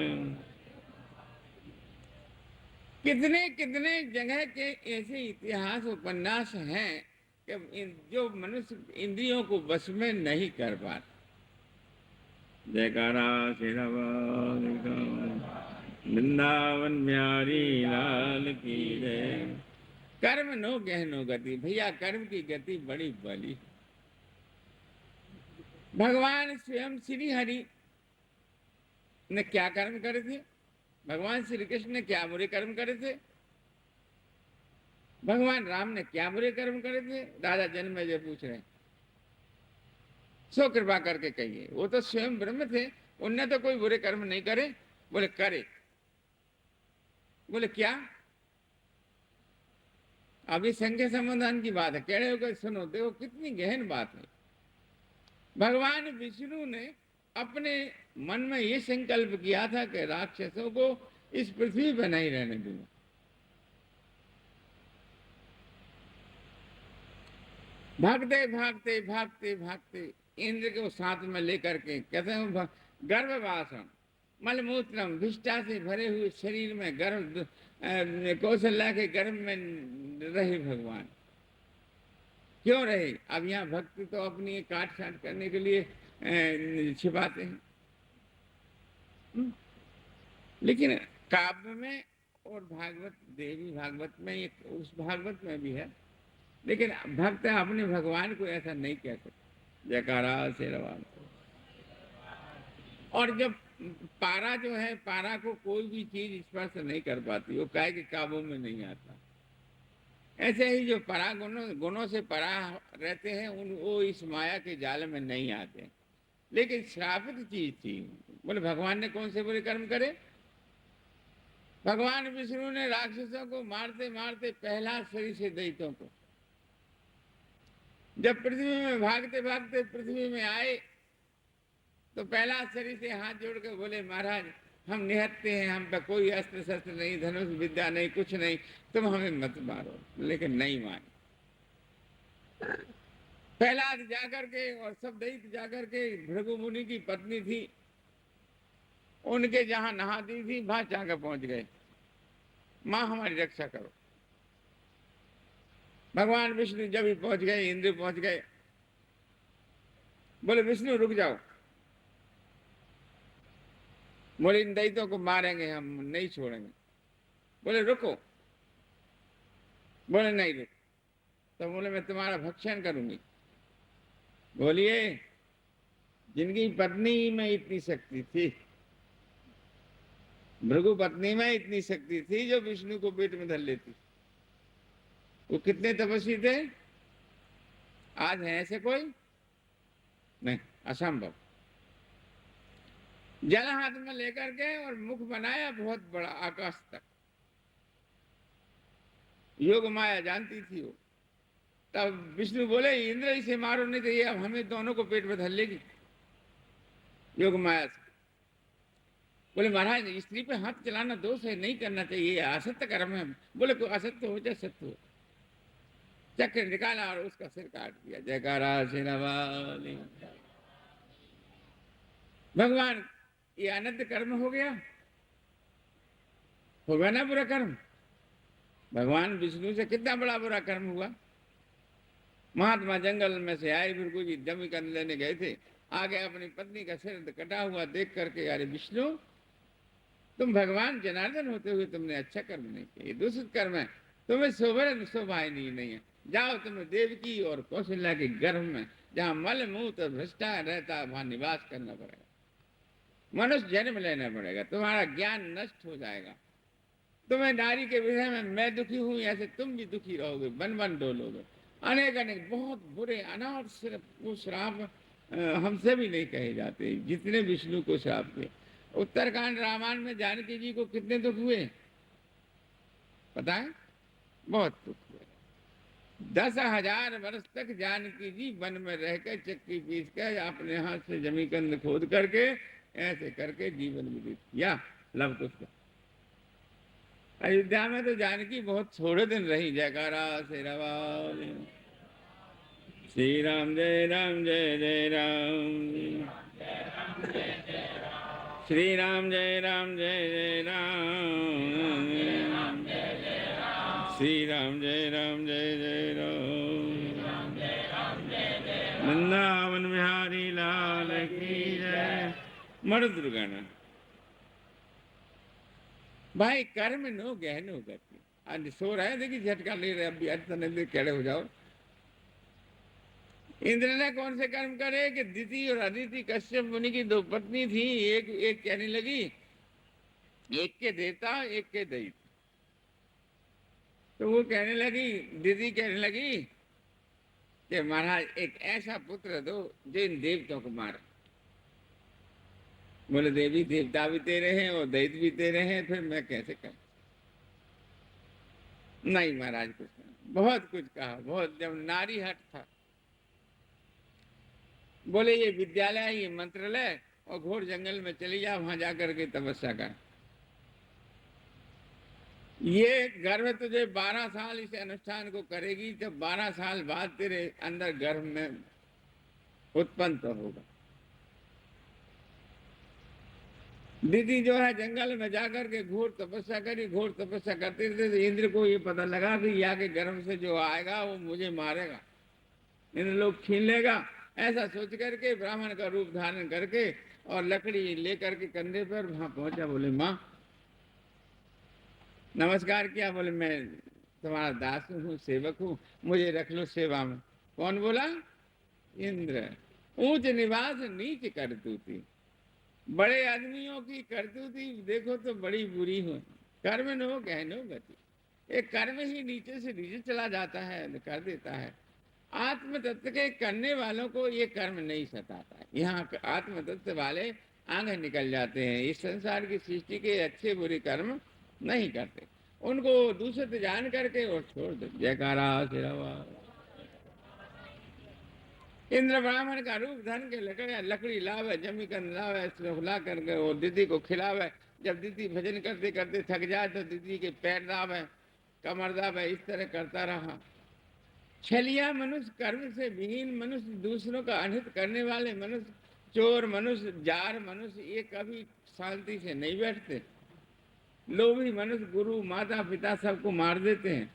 कितने कितने जगह के ऐसे इतिहास उपन्यास हैं कि जो मनुष्य इंद्रियों को वश में नहीं कर पाता। जयकारा शेरवान, वृंदावन बिहारी लाल की जय। कर्म नो गहनो गति। भैया कर्म की गति बड़ी बली। भगवान स्वयं श्री हरि ने क्या कर्म करे थे, भगवान श्री कृष्ण ने क्या बुरे कर्म करे थे, भगवान राम ने क्या बुरे कर्म करे थे, राजा जन्मेजय पूछ रहे हैं। सो कृपा करके कहिए, वो तो स्वयं ब्रह्म थे, उनने तो कोई बुरे कर्म नहीं करे। बोले करे। बोले क्या? अभी संख्या समाधान की बात है, कह रहे हो कि सुनो, देखो कितनी गहन बात है। भगवान विष्णु ने अपने मन में ये संकल्प किया था कि राक्षसों को इस पृथ्वी पर नहीं रहने दूंगा। भागते भागते भागते भागते इंद्र को साथ में लेकर के, कहते हैं गर्भवासन, मलमूत्रम, विष्ठा से भरे हुए शरीर में गर्भ, कौशल्या के गर्भ में रहे भगवान। क्यों रहे? अब यहाँ भक्ति तो अपनी काट छाट करने के लिए छिपाते हैं, लेकिन काव्य में और भागवत, देवी भागवत में, एक उस भागवत में भी है, लेकिन भक्त अपने भगवान को ऐसा नहीं कह सकते। जयकारा शेरवान। और जब पारा जो है, पारा को कोई भी चीज स्पर्श नहीं कर पाती, वो काहे के काबू में नहीं आता। ऐसे ही जो परा गुणों से परा रहते हैं, वो इस माया के जाल में नहीं आते। लेकिन श्रापित चीज थी। बोले भगवान ने कौन से बुरे कर्म करे? भगवान विष्णु ने राक्षसों को मारते मारते पहला शरीर से दैत्यों को, जब पृथ्वी में भागते भागते पृथ्वी में आए तो पहला शरीर से हाथ जोड़ के बोले महाराज हम निहत्ते हैं, हम पे कोई अस्त्र शस्त्र नहीं, धनुष विद्या नहीं, कुछ नहीं, तुम हमें मत मारो। लेकिन नहीं माने। प्रहलाद जाकर के और सब दैत्य जाकर के भृगु मुनि की पत्नी थी, उनके जहां नहाती थी वहां जाकर पहुंच गए, माँ हमारी रक्षा करो। भगवान विष्णु जब ही पहुंच गए, इंद्र पहुंच गए, बोले विष्णु रुक जाओ। बोले इन दैत्यों को मारेंगे, हम नहीं छोड़ेंगे। बोले रुको। बोले नहीं रुक। तो बोले मैं तुम्हारा भक्षण करूंगी। बोलिए जिनकी पत्नी में इतनी शक्ति थी, भृगु पत्नी में इतनी शक्ति थी जो विष्णु को पेट में धर लेती, वो कितने तपस्वी थे। आज है ऐसे कोई नहीं, असंभव। जल हाथ में लेकर के और मुख बनाया बहुत बड़ा, आकाश तक। योग माया जानती थी वो। तब विष्णु बोले इंद्र इसे मारो नहीं तो ये अब हमें दोनों को पेट में धर लेगी योग माया से। बोले महाराज स्त्री पे हाथ चलाना दोष है, नहीं करना चाहिए, असत्य कर्म है। बोले कोई असत्य हो चाहे सत्य हो। चक्र निकाला और उसका सिर काट दिया। जयकारा शेरा वाली। भगवान ये अनंत कर्म हो गया, होगा ना बुरा कर्म। भगवान विष्णु से कितना बड़ा बुरा कर्म हुआ। महात्मा जंगल में से आए, बिल्कुल जी जमी कर लेने गए थे, आगे अपनी पत्नी का सिर कटा हुआ देख करके, अरे विष्णु तुम भगवान जनार्दन होते हुए तुमने अच्छा कर्म नहीं किया, दूषित कर्म है, तुम्हें शोभा नहीं है। जाओ तुम्हें देवकी और कौशल्या के गर्भ में, जहाँ मल मूत्र भ्रष्टा रहता है, वहां निवास करना पड़ेगा, मनुष्य जन्म लेना पड़ेगा, तुम्हारा ज्ञान नष्ट हो जाएगा। तुम्हें नारी के विषय में मैं दुखी हूं, ऐसे तुम भी दुखी रहोगे, बन बन डोलोगे। अनेक अनेक बहुत बुरे अनाथ सिर्फ वो श्राप हमसे भी नहीं कहे जाते जितने विष्णु को श्राप किए। उत्तरकांड रामायण में जानकी जी को कितने दुख हुए पता है? बहुत दुख हुए। 10,000 वर्ष तक जानकी जी वन में रहकर चक्की पीस कर अपने हाथ से जमीकंद खोद करके ऐसे करके जीवन व्यतीत किया। लव कुश का अयोध्या में तो जानकी बहुत थोड़े दिन रही। जयकारा शेरा वाली। श्री राम जय राम जय जय राम, श्री राम जय राम जय जय राम, श्री राम जय राम जय जय राम, वृंदावन बिहारी लाल की जय। मर दुर्गाना भाई कर्म नो गहनो गति। आज सो रहे देखिए झटका ले रहे, अभी अटने खड़े हो जाओ। इंद्र ने कौन से कर्म करे कि दिति और अदिति कश्यप मुनि की 2 पत्नी थी। एक कहने लगी, एक के देवता एक के दैत्य। तो वो कहने लगी, दिति कहने लगी कि महाराज एक ऐसा पुत्र दो जो इन देवताओं को मारे। बोले देवी देवता भी तेरे हैं और दैत्य भी तेरे हैं, फिर मैं कैसे कर? नहीं महाराज कुछ नहीं। बहुत कुछ कहा, बहुत। जब नारी हट था, बोले ये विद्यालय ये मंत्रालय और घोर जंगल में चली जा, वहां जाकर के तपस्या कर। ये गर्भ तुझे 12 साल इस अनुष्ठान को करेगी, जब 12 साल बाद तेरे अंदर गर्भ में उत्पन्न तो होगा। दीदी जो है जंगल में जाकर के घोर तपस्या करी। घोर तपस्या करते थे तो इंद्र को ये पता लगा कि यहाँ के गर्भ से जो आएगा वो मुझे मारेगा, इंद्र लोग छीन लेगा। ऐसा सोच करके ब्राह्मण का रूप धारण करके और लकड़ी लेकर के कंधे पर वहां पहुंचा। बोले माँ, नमस्कार किया। बोले मैं तुम्हारा दास हूँ, सेवक हूँ, मुझे रख लो सेवा में। कौन बोला? इंद्र। ऊंच निवास नीच करतूती। बड़े आदमियों की करतूती देखो तो बड़ी बुरी हो। कर्म नो गहनो गति। एक कर्म ही नीचे से नीचे चला जाता है, कर देता है। आत्म तत्व के करने वालों को ये कर्म नहीं सताता है। यहाँ आत्म तत्व वाले आगे निकल जाते हैं, इस संसार की सृष्टि के अच्छे बुरे कर्म नहीं करते, उनको दूसरे जान करके और छोड़ दे। जयकारा सिरवा। इंद्र ब्राह्मण का रूप धन के लकड़ी लावे, जमीकंद लावे, ला करके और दीदी को खिलावे। जब दीदी भजन करते करते थक जाए तो दीदी के पैर दावे, कमर दावे, इस तरह करता रहा। छलिया मनुष्य, कर्म से विहीन मनुष्य, दूसरों का अनित करने वाले मनुष्य, चोर मनुष्य, जार मनुष्य, ये कभी शांति से नहीं बैठते। लोभी मनुष्य गुरु माता पिता सबको मार देते हैं।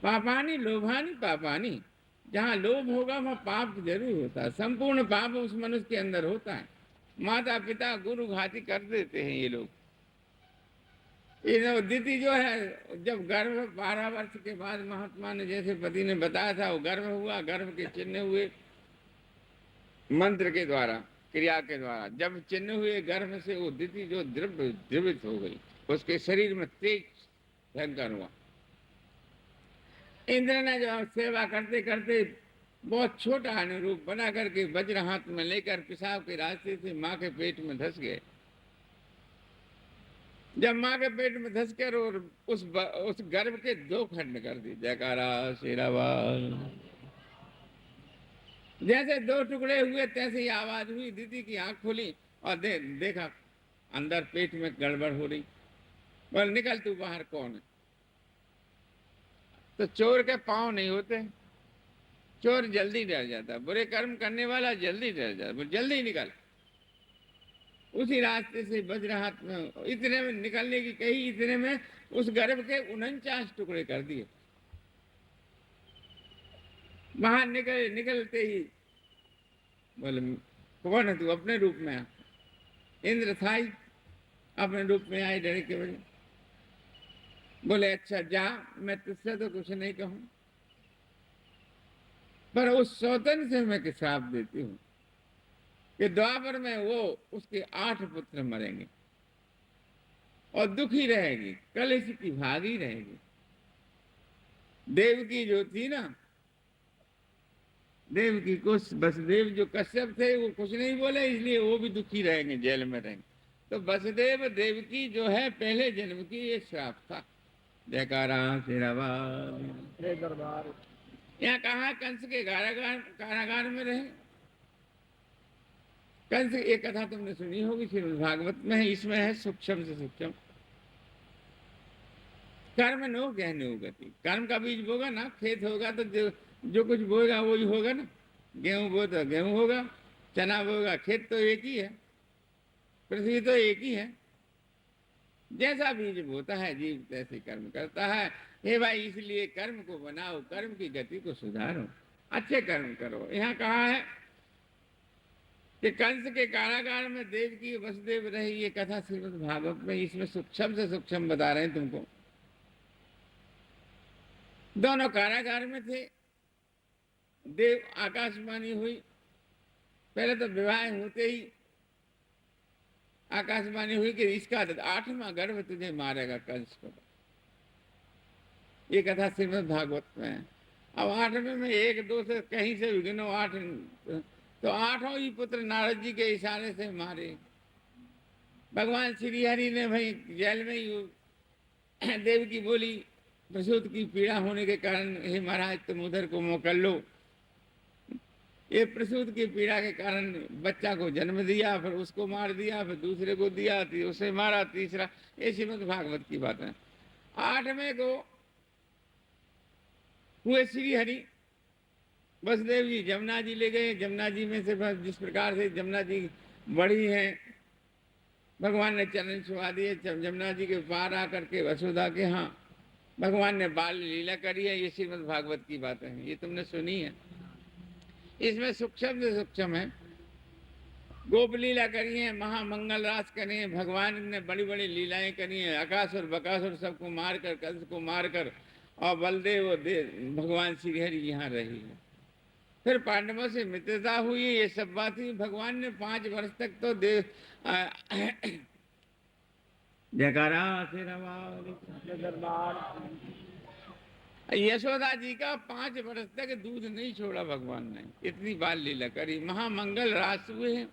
पापानी लोभानी पापानी। जहाँ लोभ होगा वहाँ पाप जरूर होता है। संपूर्ण पाप उस मनुष्य के अंदर होता है। माता पिता गुरु घाती कर देते हैं ये लोग। दीदी जो है जब गर्भ 12 वर्ष के बाद महात्मा ने जैसे पति ने बताया था वो गर्भ हुआ। गर्भ के चिन्ह हुए मंत्र के द्वारा, क्रिया के द्वारा। जब चिन्ह हुए गर्भ से वो दीदी जो द्रवित हो गई, उसके शरीर में तेज भयंकर हुआ। इंद्र ने जो सेवा करते करते बहुत छोटा अनुरूप बना करके वज्र हाथ में लेकर पेशाब के रास्ते से माँ के पेट में धस गए। जब माँ के पेट में धस कर और उस गर्भ के 2 खंड कर दिए। जयकारा शेरावाल। जैसे 2 टुकड़े हुए तैसे ही आवाज हुई, दीदी की आंख खुली और देखा अंदर पेट में गड़बड़ हो रही। बोल निकल तू बाहर, कौन है? तो चोर के पांव नहीं होते, चोर जल्दी डर जाता, बुरे कर्म करने वाला जल्दी डर जाता। बोल जल्दी निकल। उसी रास्ते से वज्रहात में इतने में निकलने की कही, इतने में उस गर्भ के 49 टुकड़े कर दिए। बाहर निकलते ही बोले कौन है तू? अपने रूप में आ। इंद्र था ही, अपने रूप में आए डरे के बजे। बोले अच्छा जा, मैं तुझसे तो कुछ नहीं कहूं, पर उस सौतन से मैं श्राप देती हूं कि द्वापर में वो उसके 8 पुत्र मरेंगे और दुखी रहेगी, कलेश की भागी रहेगी। देवकी जो थी ना, देवकी को वसुदेव जो कश्यप थे वो कुछ नहीं बोले, इसलिए वो भी दुखी रहेंगे, जेल में रहेंगे। तो वसुदेव देवकी जो है पहले जन्म की ये श्राप था। जयकारा दरबार। यहाँ कहा कंस के कारागार में रहे। कंस, एक कथा तुमने सुनी होगी, श्रीमद् भागवत में है, इसमें है सूक्ष्म से सूक्ष्म। कर्म नो गहनो गति। कर्म का बीज बोगा ना, खेत होगा तो जो कुछ बोएगा वही होगा ना। गेहूं बो तो गेहूं होगा, चना बोएगा, खेत तो एक ही है, पृथ्वी तो एक ही है। जैसा बीज बोता है जीव तैसे कर्म करता है। हे भाई, इसलिए कर्म को बनाओ, कर्म की गति को सुधारो, अच्छे कर्म करो। यहाँ कहा है कि कंस के कारागार में देवकी वसुदेव रहे। ये कथा श्रीमद् भागवत में, इसमें सूक्ष्म से सूक्ष्म बता रहे हैं तुमको। दोनों कारागार में थे। देव आकाशवाणी हुई, पहले तो विवाह होते ही आकाशवाणी हुई कि इसका 8वां गर्भ तुझे मारेगा कंस को। ये कथा श्रीमद् भागवत में है। अब 8वें में 1 2 से कहीं से गिनो 8, तो 8वां ही पुत्र नारद जी के इशारे से मारे। भगवान श्री हरि ने भाई जेल में ही देव की बोली, प्रसूत की पीड़ा होने के कारण हे महाराज तुम उधर को मोकल लो। ये प्रसूत की पीड़ा के कारण बच्चा को जन्म दिया, फिर उसको मार दिया, फिर दूसरे को दिया, उसे मारा, तीसरा। ये श्रीमद् भागवत की बात है। 8वें को हुए श्री हरि। वसुदेव जी जमुना जी ले गए। जमुना जी में से जिस प्रकार से जमुना जी बड़ी है, भगवान ने चरण छुआ दिए। जमुना जी के पार आकर के वसुधा के यहाँ भगवान ने बाल लीला करी है। ये श्रीमद् भागवत की बात है, ये तुमने सुनी है। इसमें सूक्ष्म से सूक्ष्म है। गोप लीला करी है, महामंगल रास करे हैं, भगवान ने बड़ी बड़ी लीलाएं करी हैं। अकासुर बकासुर सबको मारकर, कंस को मारकर, और बलदेव और भगवान श्री हरि यहाँ रही है। फिर पांडवों से मित्रता हुई, ये सब बात हुई। भगवान ने 5 वर्ष तक तो जयकारा दरबार। यशोदा जी का 5 वर्ष तक दूध नहीं छोड़ा भगवान ने, इतनी बाल लीला करी। महामंगल रास हुए हैं।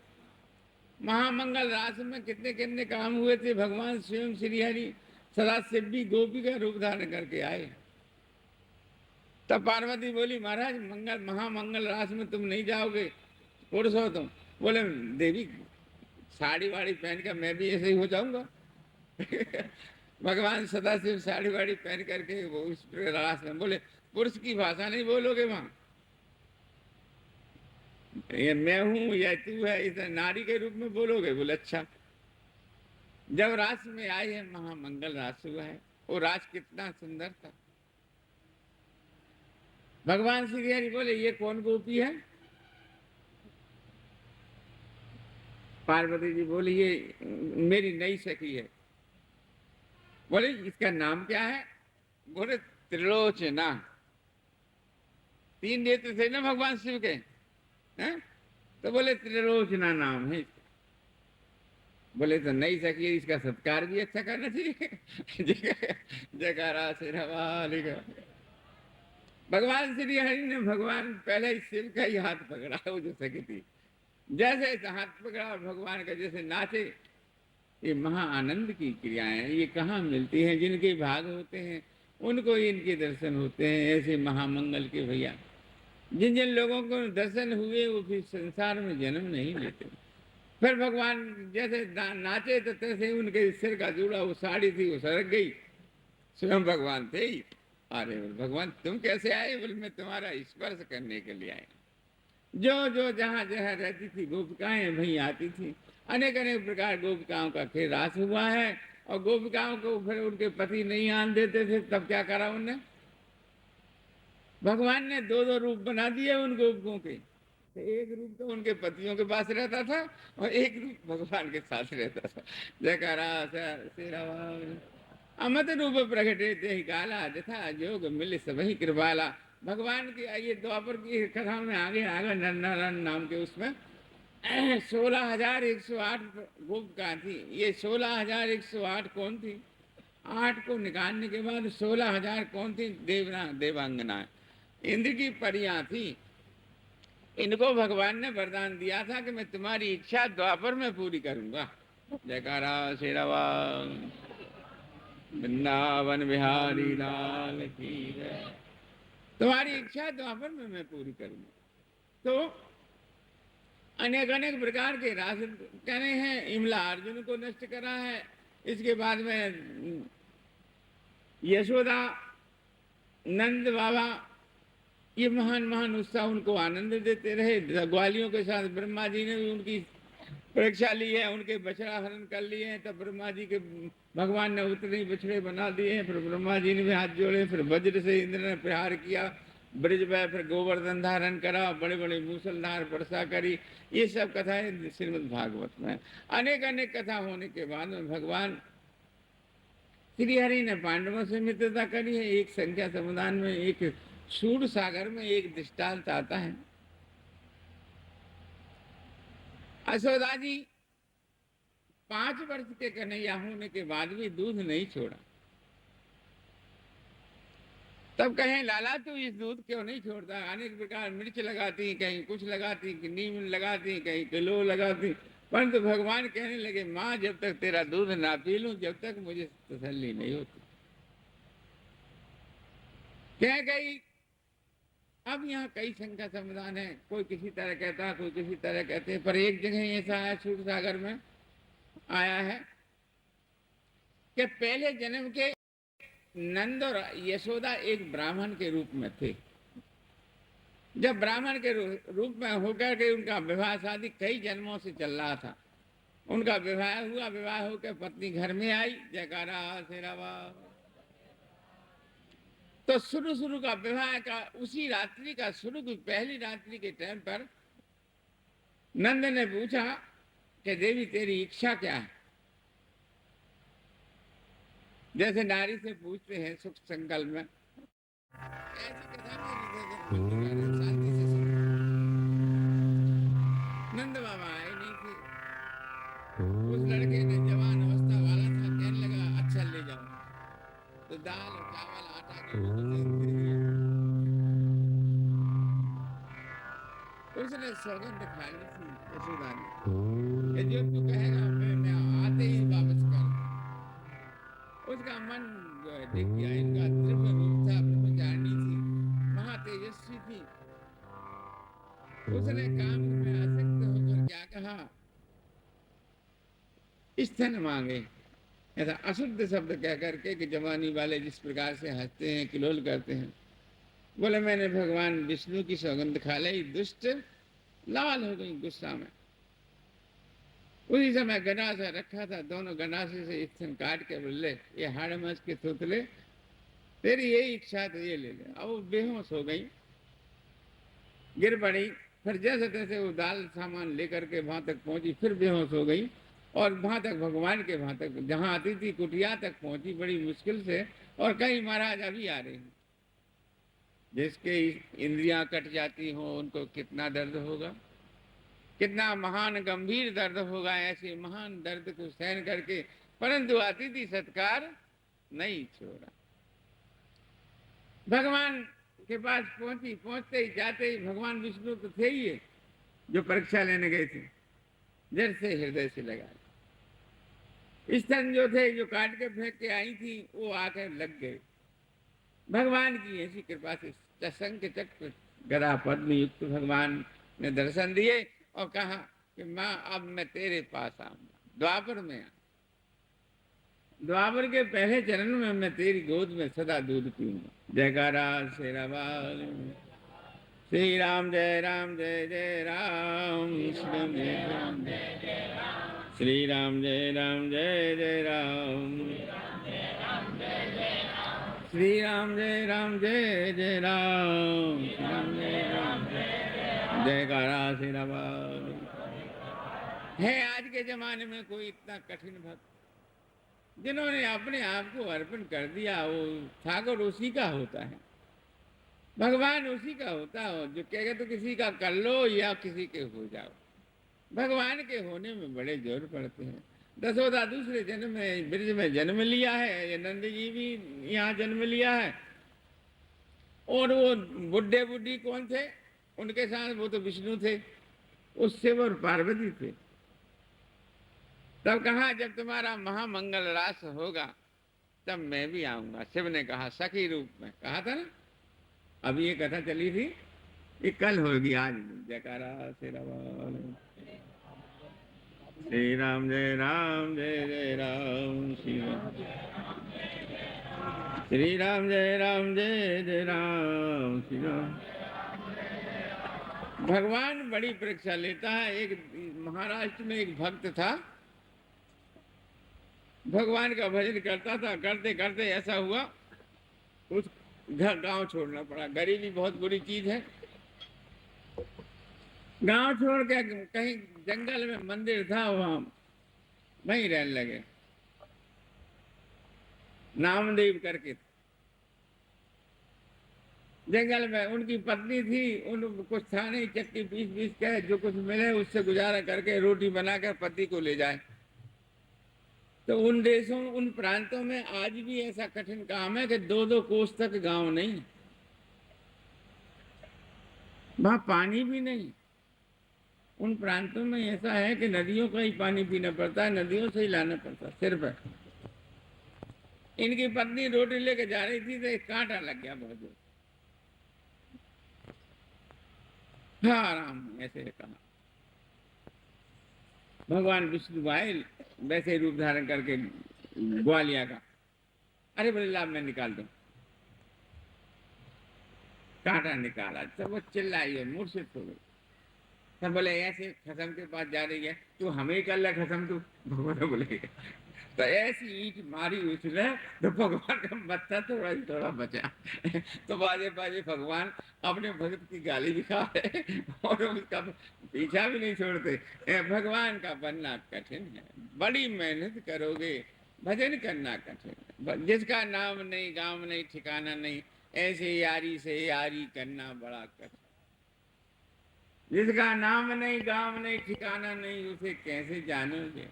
महामंगल रास में कितने कितने काम हुए थे। भगवान स्वयं श्री हरि सदा शिव भी गोपी का रूप धारण करके आए। तब पार्वती बोली महाराज महामंगल रास में तुम नहीं जाओगे, पुरुष हो तुम। बोले देवी साड़ी वाड़ी पहन कर मैं भी ऐसे ही हो जाऊंगा। भगवान सदाशिव साड़ी वाड़ी पहन करके वो उस रास में बोले पुरुष की भाषा नहीं बोलोगे वहां, ये मैं हूं या तू है, इस नारी के रूप में बोलोगे। बोले अच्छा। जब रास में आए हैं, महामंगल रास हुआ है। वो रास कितना सुंदर था। भगवान श्री हरि बोले ये कौन गोपी है? पार्वती जी बोली ये मेरी नई सखी है। बोले इसका नाम क्या है? बोले त्रिलोचना। 3 नेत्र थे ना भगवान शिव के, हैं? तो बोले त्रिलोचना नाम है इसका। बोले तो नहीं सकी, इसका सत्कार भी अच्छा करना चाहिए। जयकारा से भगवान श्री हरि ने भगवान पहले शिव का ही हाथ पकड़ा, वो जो सखी थी। जैसे हाथ पकड़ा भगवान का, जैसे नाचे ये महा आनंद की क्रियाएं हैं, ये कहाँ मिलती हैं? जिनके भाग होते हैं उनको ही इनके दर्शन होते हैं। ऐसे महामंगल के भैया जिन जिन लोगों को दर्शन हुए वो फिर संसार में जन्म नहीं लेते। फिर भगवान जैसे नाचे तो तैसे उनके सिर का जूड़ा, वो साड़ी थी वो सरक गई, स्वयं भगवान थे ही। अरे भगवान तुम कैसे आए? बोले मैं तुम्हारा स्पर्श करने के लिए आए। जो जो जहाँ जहाँ रहती थी गोपिकाएं वहीं आती थी। अनेक अनेक प्रकार गोपिकाओं का खेल रास हुआ है। और गोपिकाओं को फिर उनके पति नहीं आन देते थे, तब क्या करा उनने? भगवान ने दो दो रूप बना दिए उन गोपियों के। तो एक रूप तो उनके पतियों के पास रहता था और एक रूप भगवान के साथ रहता था। जयकारा अमत रूप प्रकटे ते काला जथा जोग मिल सबही कृपाला। भगवान की ये द्वापर की कथा में आगे आगे नारायण नाम के उसमें 16,108 गोपिका थी। ये 16,108 कौन थी? 8 को निकालने के बाद 16,000 कौन थी? देवांगना इंद्र की परियां थी। इनको भगवान ने वरदान दिया था कि मैं तुम्हारी इच्छा द्वापर में पूरी करूंगा। जयकारा श्री राम वृंदावन बिहारी लाल की जय। तुम्हारी इच्छा द्वापर में मैं पूरी करूंगा। तो अनेक अनेक प्रकार के रास कहने हैं। इमला अर्जुन को नष्ट करा है। इसके बाद में यशोदा नंद बाबा ये महान महान उत्साह उनको आनंद देते रहे। ग्वालियों के साथ ब्रह्मा जी ने भी उनकी परीक्षा ली है, उनके बछड़ा हरण कर लिए हैं। तब ब्रह्मा जी के भगवान ने उतने ही बछड़े बना दिए हैं। फिर ब्रह्मा जी ने भी हाथ जोड़े, फिर वज्र से इंद्र ने प्रहार किया ब्रिज में, फिर गोवर्धन धारण करा, बड़े बड़े मूसलधार वर्षा करी। ये सब कथाएं श्रीमद् भागवत में। अनेक अनेक कथा होने के बाद में भगवान श्री हरि ने पांडवों से मित्रता करी है। एक संख्या समुदान में, एक सूर सागर में एक दृष्टांत आता है। यशोदा जी 5 वर्ष के कन्हैया होने के बाद भी दूध नहीं छोड़ा। तब कहें लाला तू इस दूध क्यों नहीं छोड़ता? अनेक प्रकार मिर्च लगाती, कहीं कुछ लगाती, नीम लगाती, कहीं किलो लगाती, परंतु भगवान कहने लगे माँ जब तक तेरा दूध ना पी लूं जब तक मुझे तसल्ली नहीं होती। कह गई अब यहाँ कई संख्या समाधान है, कोई किसी तरह कहता है, कोई किसी तरह कहते हैं, पर एक जगह ऐसा है सूर सागर में आया है कि पहले जन्म के नंद और यशोदा एक ब्राह्मण के रूप में थे। जब ब्राह्मण के रूप में होकर के उनका विवाह शादी कई जन्मों से चल रहा था। उनका विवाह हुआ, विवाह होकर पत्नी घर में आई। जयकारा शेरावा। तो शुरू का विवाह का उसी रात्रि का शुरू की पहली रात्रि के टाइम पर नंद ने पूछा कि देवी तेरी इच्छा क्या है? जैसे नारी से पूछते हैं सुख संकल्प में। ऐसी कथा में शांति से नंद बाबा आए नहीं थे। उस लड़के ने जवान अवस्था वाला था, कहने लगा अच्छा ले जाओ। तो दाल और चावल आटा के उसने सौगंध खा ली थी यशोदा ने, जो तू कहेगा मैं आते ही वापस कर। उसका मन जो है टिक गया। इनका दिव्य रूप था, ब्रह्मचारिणी थी, महातेजस्वी थी। उसने काम में आसक्त होकर क्या कहा? स्तन मांगे। ऐसा अशुद्ध शब्द कह करके कि जवानी वाले जिस प्रकार से हंसते हैं, किलोल करते हैं। बोले मैंने भगवान विष्णु की सौगंध खा ली। दुष्ट लाल हो गई गुस्सा में। उसी समय गंडासा रखा था, दोनों गंडासे से स्तन काट के बोले ये हाड़ मांस के थोतले, तेरी यही इच्छा तो ये ले ले। अब वो बेहोश हो गई, गिर पड़ी। फिर जैसे तैसे वो दाल सामान लेकर के वहां तक पहुंची, फिर बेहोश हो गई और वहां तक भगवान के वहां तक जहां आती थी कुटिया तक पहुंची बड़ी मुश्किल से। और कई महाराज अभी आ रहे हैं। जिसके इंद्रियां कट जाती हो उनको कितना दर्द होगा, कितना महान गंभीर दर्द होगा। ऐसे महान दर्द को सहन करके परंतु अतिथि सत्कार नहीं छोड़ा। भगवान के पास पहुंची। पहुंचते ही जाते ही भगवान विष्णु तो थे ही जो परीक्षा लेने गए थे, जड़ से हृदय से लगा। स्तन जो थे, जो काट के फेंक के आई थी, वो आकर लग गए। भगवान की ऐसी कृपा से शंख चक्र गदा पद्म युक्त भगवान ने दर्शन दिए और कहा कि माँ अब मैं तेरे पास आऊंगा, द्वापर में आ, द्वापर के पहले चरण में मैं तेरी गोद में सदा दूध पीऊंगा। जयकारा शेरा वाल। श्री राम जय राम जय जय राम, श्री जय राम श्री राम जय राम जय जय राम, श्री राम जय राम जय जय राम, श्री राम जय राम जयकारा शेरा वाल। है आज के जमाने में कोई इतना कठिन भक्त जिन्होंने अपने आप को अर्पण कर दिया? वो ठाकुर उसी का होता है, भगवान उसी का होता है। जो कहेगा तो किसी का कर लो या किसी के हो जाओ, भगवान के होने में बड़े जोर पड़ते हैं। दशोदा दूसरे जन्म में ब्रज में जन्म लिया है, ये नंद जी भी यहाँ जन्म लिया है। और वो बुढ़े बुढ़ी कौन थे उनके साथ? वो तो विष्णु थे, उससे वो पार्वती थे। तब कहा जब तुम्हारा महामंगल रास होगा तब मैं भी आऊंगा। शिव ने कहा सखी रूप में, कहा था ना, अभी ये कथा चली थी, ये कल होगी, आज नहीं। जयकारा शेरा वाल। श्री राम जय राम जय जय राम, श्री राम श्री राम जय राम जय जय राम, श्री राम। भगवान बड़ी परीक्षा लेता है। एक महाराष्ट्र में एक भक्त था, भगवान का भजन करता था, करते करते ऐसा हुआ उस घर गांव छोड़ना पड़ा। गरीबी बहुत बुरी चीज है। गांव छोड़ के कहीं जंगल में मंदिर था, वहां वहीं रहने लगे। नामदेव करके जंगल में उनकी पत्नी थी, उन कुछ था नहीं, चक्की पीस पीस के जो कुछ मिले उससे गुजारा करके रोटी बनाकर पति को ले जाए। तो उन देशों, उन प्रांतों में आज भी ऐसा कठिन काम है कि 2-2 कोस तक गांव नहीं, वहां पानी भी नहीं। उन प्रांतों में ऐसा है कि नदियों का ही पानी पीना पड़ता है, नदियों से ही लाना पड़ता है सिर पर। इनकी पत्नी रोटी लेके जा रही थी तो एक कांटा लग गया बहुत जोर। हाँ राम ऐसे कहा। भगवान विष्णु आए वैसे रूप धारण करके ग्वालिया का। अरे बोले लाभ मैं निकाल दूं। कांटा निकाला तो वो चिल्लाई है, मूर्छित हो गई। सब बोले ऐसे खसम के पास जा रही है, तू हमें ही कर ले खसम तू। भगवान बोले तो ऐसी ईंट मारी उसने तो भगवान का मत्था थोड़ा बचा। तो बाजे बाजे भगवान अपने भक्त की गाली भी खा रहे और उसका पीछा भी नहीं छोड़ते। भगवान का बनना कठिन है, बड़ी मेहनत करोगे, भजन करना कठिन है। जिसका नाम नहीं, गाम नहीं, ठिकाना नहीं, ऐसे यारी से यारी करना बड़ा कठिन। जिसका नाम नहीं, गाम नहीं, ठिकाना नहीं, उसे कैसे जानोगे?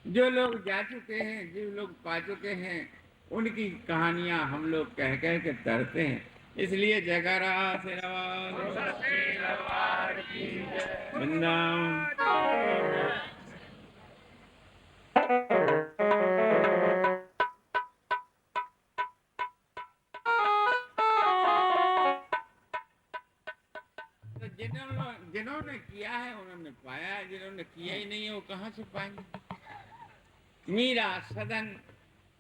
जो लोग जा चुके हैं, जो लोग पा चुके हैं, उनकी कहानियां हम लोग कह कह के तरते हैं। इसलिए जयकारा वृंदावन। तो जिन्होंने किया है उन्होंने पाया है, जिन्होंने किया ही नहीं है वो कहाँ से पाएंगे? मीरा, सदन,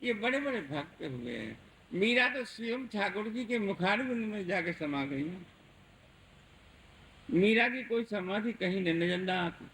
ये बड़े बड़े भक्त हुए हैं। मीरा तो स्वयं ठाकुर जी के मुखारबिंद में जाके समा गई है। मीरा की कोई समाधि कहीं नहीं नजर आती।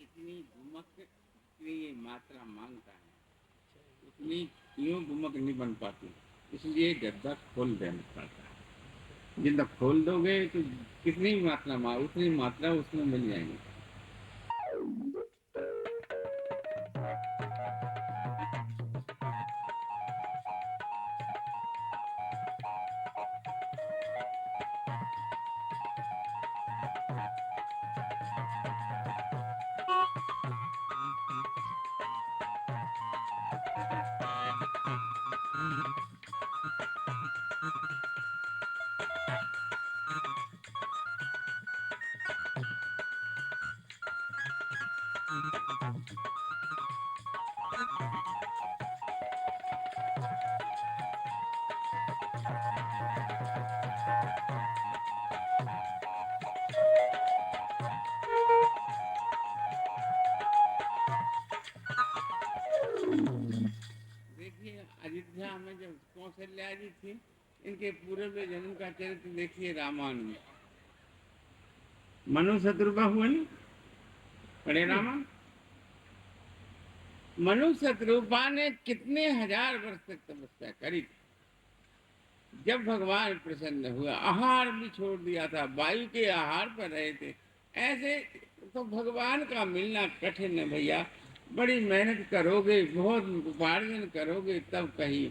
इतनी घुमक इतनी ये मात्रा मांगता है, उतनी यूं घुमक नहीं बन पाती, इसलिए गद्दा खोल देना पड़ता है। जितना खोल दोगे तो कितनी मात्रा उतनी मात्रा उसमें मिल जाएगी। देखिए अयोध्या में जब कौशल्या जी थी, इनके पूर्व जन्म का चरित्र देखिए रामायण में। मनु शत्रुघ्न हुए ना, पढ़े रामायण। मनु शत्रुघ्न ने कितने हजार वर्ष तक तपस्या करी। जब भगवान प्रसन्न हुआ, आहार भी छोड़ दिया था, वायु के आहार पर रहे थे। ऐसे तो भगवान का मिलना कठिन है भैया। बड़ी मेहनत करोगे, बहुत उपार्जन करोगे, तब कहीं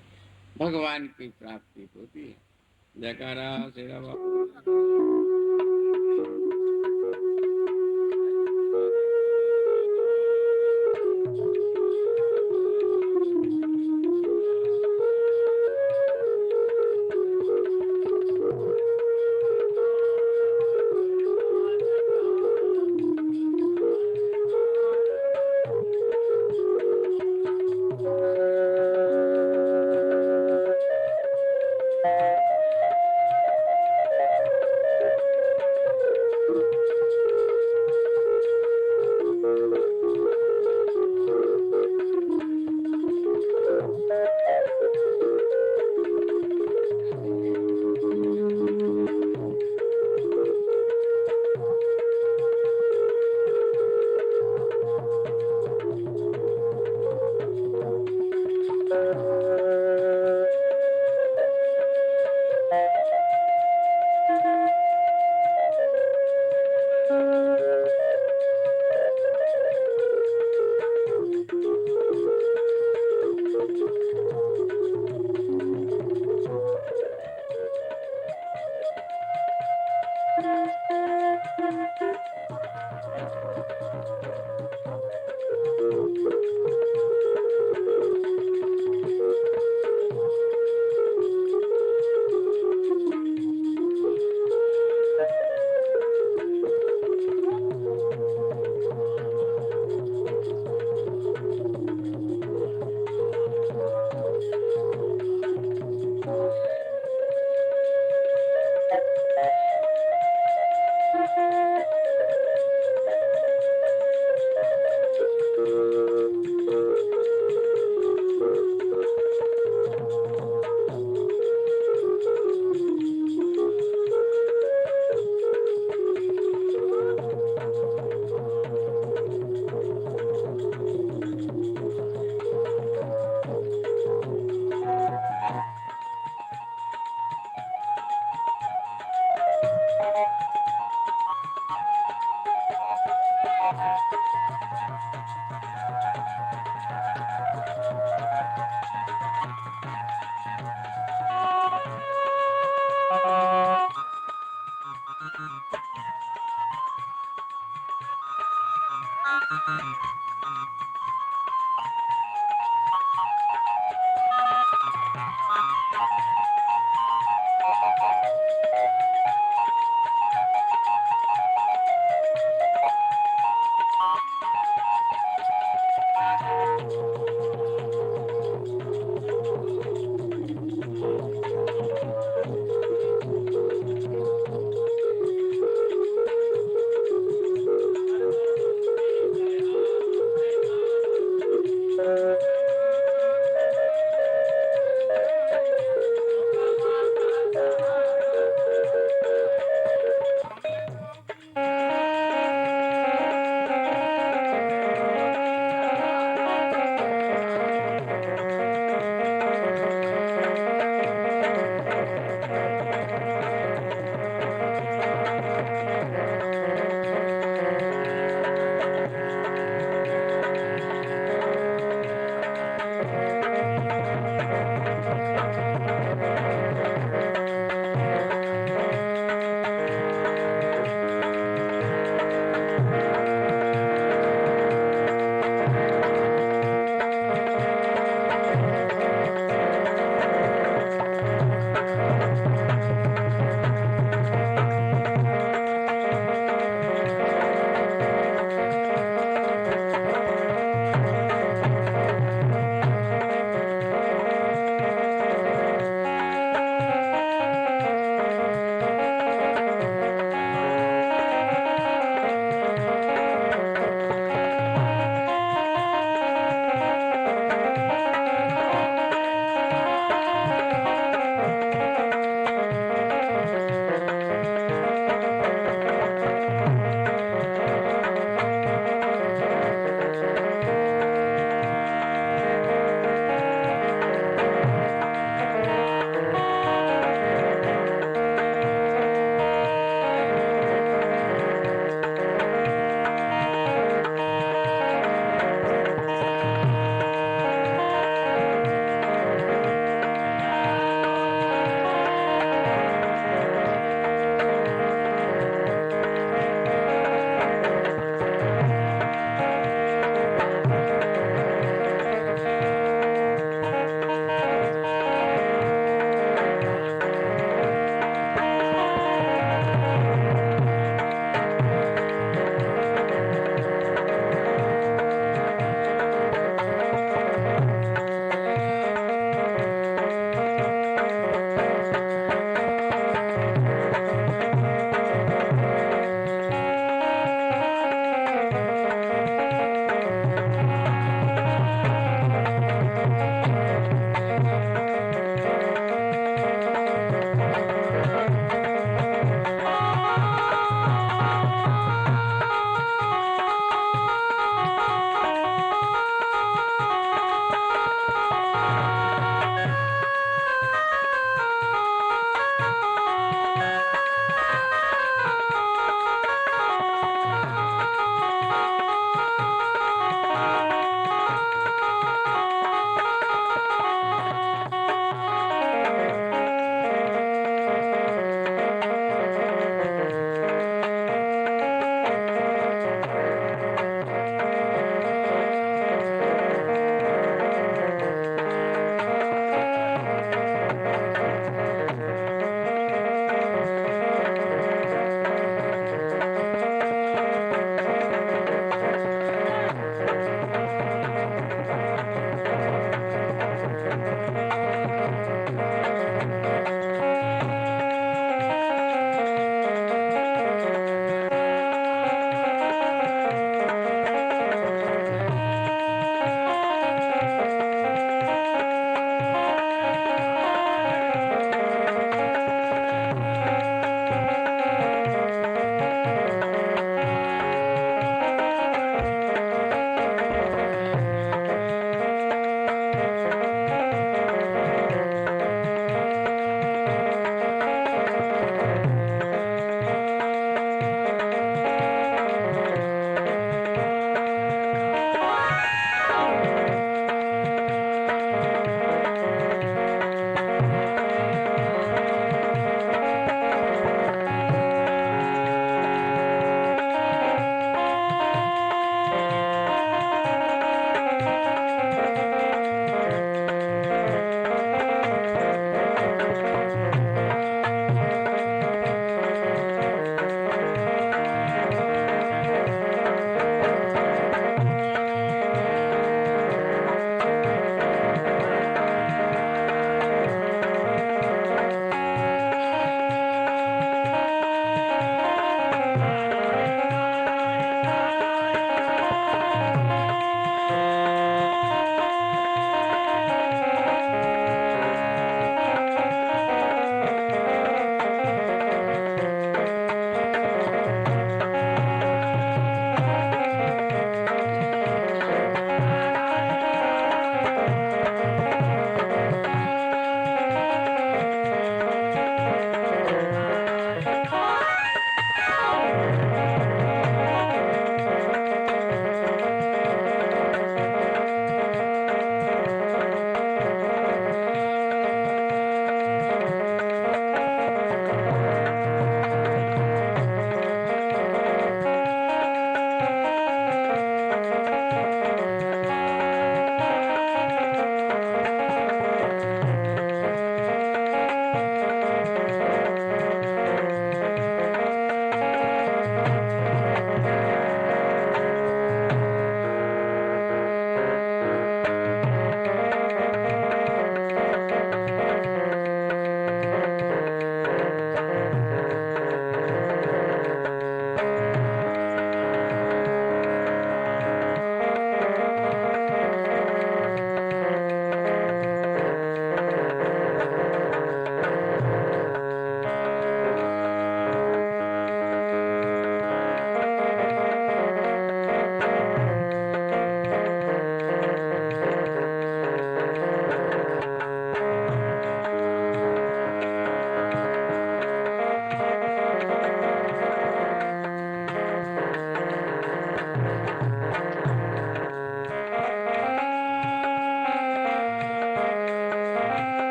भगवान की प्राप्ति होती है। जयकारा श्री राम।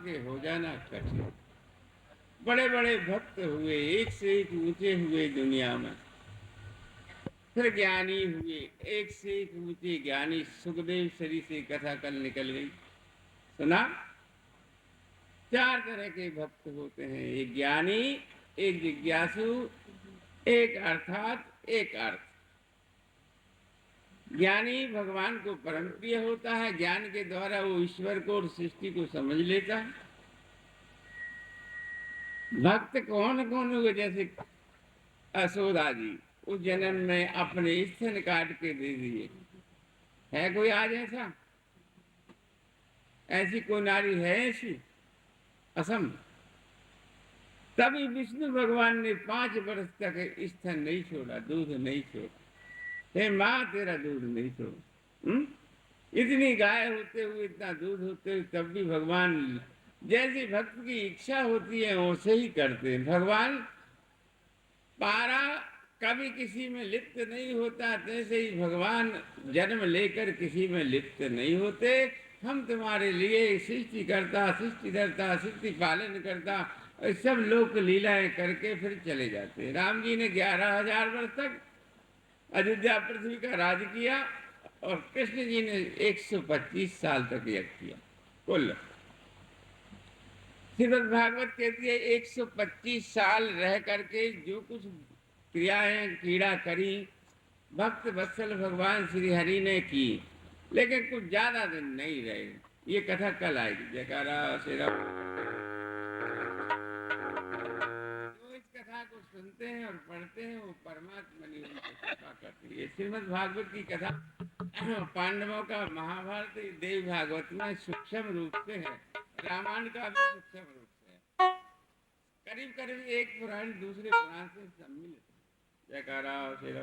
के हो जाना कठिन। बड़े बड़े भक्त हुए, एक से एक ऊंचे हुए दुनिया में, फिर ज्ञानी हुए, एक से एक ऊंचे ज्ञानी। सुखदेव श्री से कथा कल निकल गई, सुना? 4 तरह के भक्त होते हैं, एक ज्ञानी, एक जिज्ञासु, एक अर्थात एक अर्थ। ज्ञानी भगवान को परम प्रिय होता है, ज्ञान के द्वारा वो ईश्वर को और सृष्टि को समझ लेता है। भक्त कौन कौन हुए? जैसे यशोदा जी उस जन्म में अपने स्तन काट के दे दिए। है कोई आज ऐसा? ऐसी कोई नारी है ऐसी? असंभव। तभी विष्णु भगवान ने 5 वर्ष तक स्तन नहीं छोड़ा, दूध नहीं छोड़ा। हे माँ, तेरा दूध नहीं छोड़ा। इतनी गाय होते हुए, इतना दूध होते हुए, तब भी भगवान जैसी भक्त की इच्छा होती है वैसे ही करते हैं। भगवान पारा कभी किसी में लिप्त नहीं होता, तैसे ही भगवान जन्म लेकर किसी में लिप्त नहीं होते। हम तुम्हारे लिए सृष्टि करता, सृष्टि धरता, सृष्टि पालन करता, सब लोक लीलाएं करके फिर चले जाते। राम जी ने 11,000 वर्ष तक अयोध्या पृथ्वी का राज किया और कृष्ण जी ने 125 साल तक यज्ञ किया कुल। श्रीमद् भागवत कहती है 125 साल रह करके जो कुछ क्रियाएं कीड़ा करी भक्त वत्सल भगवान श्री हरि ने की, लेकिन कुछ ज्यादा दिन नहीं रहे। ये कथा कल आएगी। जयकारा श्री राम। जो इस कथा को सुनते हैं और पढ़ते हैं वो परमात्मा ने उनको कृपा करती है। श्रीमद् भागवत की कथा पांडवों का महाभारत देव भागवत में सूक्ष्म रूप से है, रामायण का भी सूक्ष्म रूप से है। करीब करीब एक पुराण दूसरे पुराण से सम्मिलित है। जयकारा श्री राम।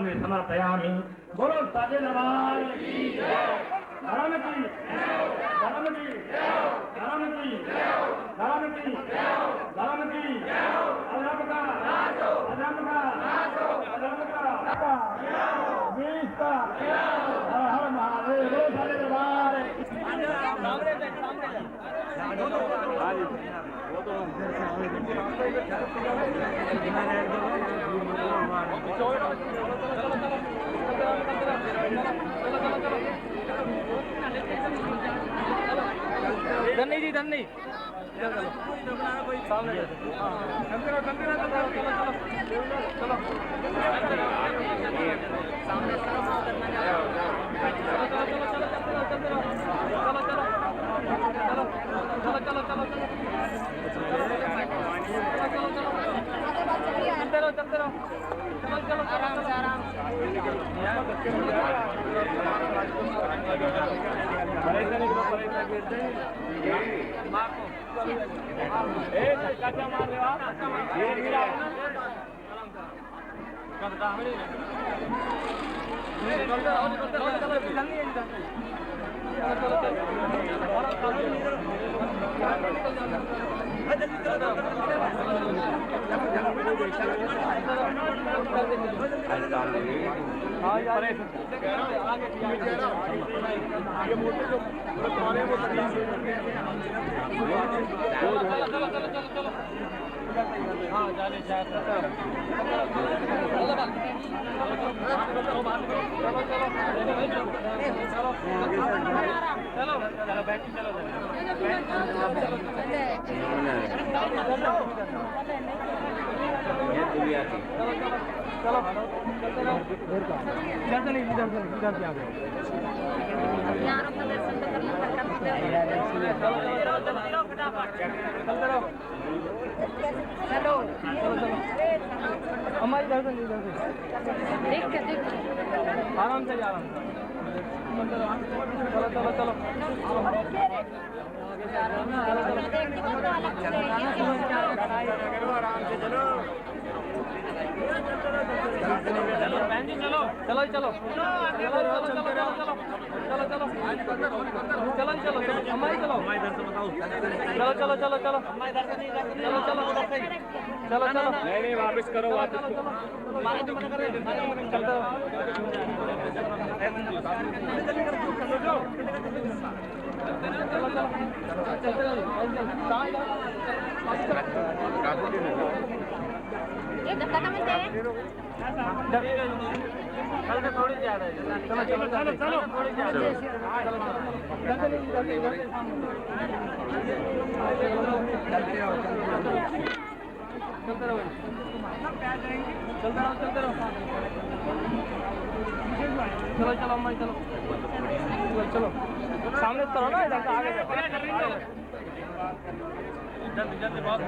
में समर्पयामि। बोलो साजे दरबार की जय। धर्म की धर्म की धर्म की धर्म की धर्म की अधर्म का अधर्म का अधर्म का बीस का हर हर महादेव। बोलो साजे दरबार धन्नी जी धन्नी सामने चलते रहो चलो आराम से आराम चाचा मार हाँ जाने चलो बैठ चलो चलो इधर से नहीं इधर से आ गए चलो अम्मा इधर से देख के आराम से आराम चलो चलो चलो आराम से चलो बहन जी चलो चलो चलो चलो चलो चलो चलो अम्मा चलो इधर से बताओ चलो चलो चलो चलो चलो चलो चलो चलो नहीं वापस करो वापस चलते ये धक्का ना मिलते हैं कल से थोड़ी ज्यादा है चलो चलो चलो चलो थोड़ी ज्यादा चलते रहो चलो चलो अम्मा चलो चलो सामने तो ना इधर आगे जल्दी जल्दी बहुत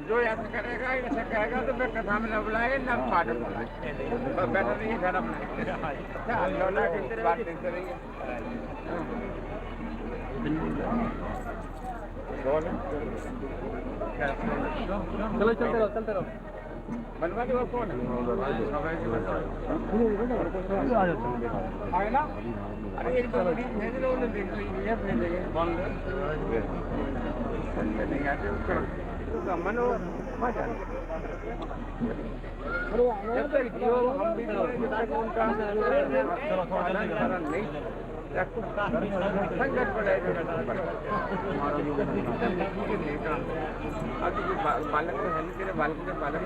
जो याद करेगा ऐसा कहेगा तो मैं कथा में न बुलाए न पाठ में बुलाए बैठा नहीं है खाना बनाए बात देखते रहेंगे चलो चलते रहो बनवा दो कौन आए ना अरे एक तो भेज लो उन्हें देख लीजिए अपने जगह बंद नहीं आते तो मनो मजा जब तक जियो हम भी उनका नहीं संकट पड़े अभी बालक को हेल्प करे बालक के बालक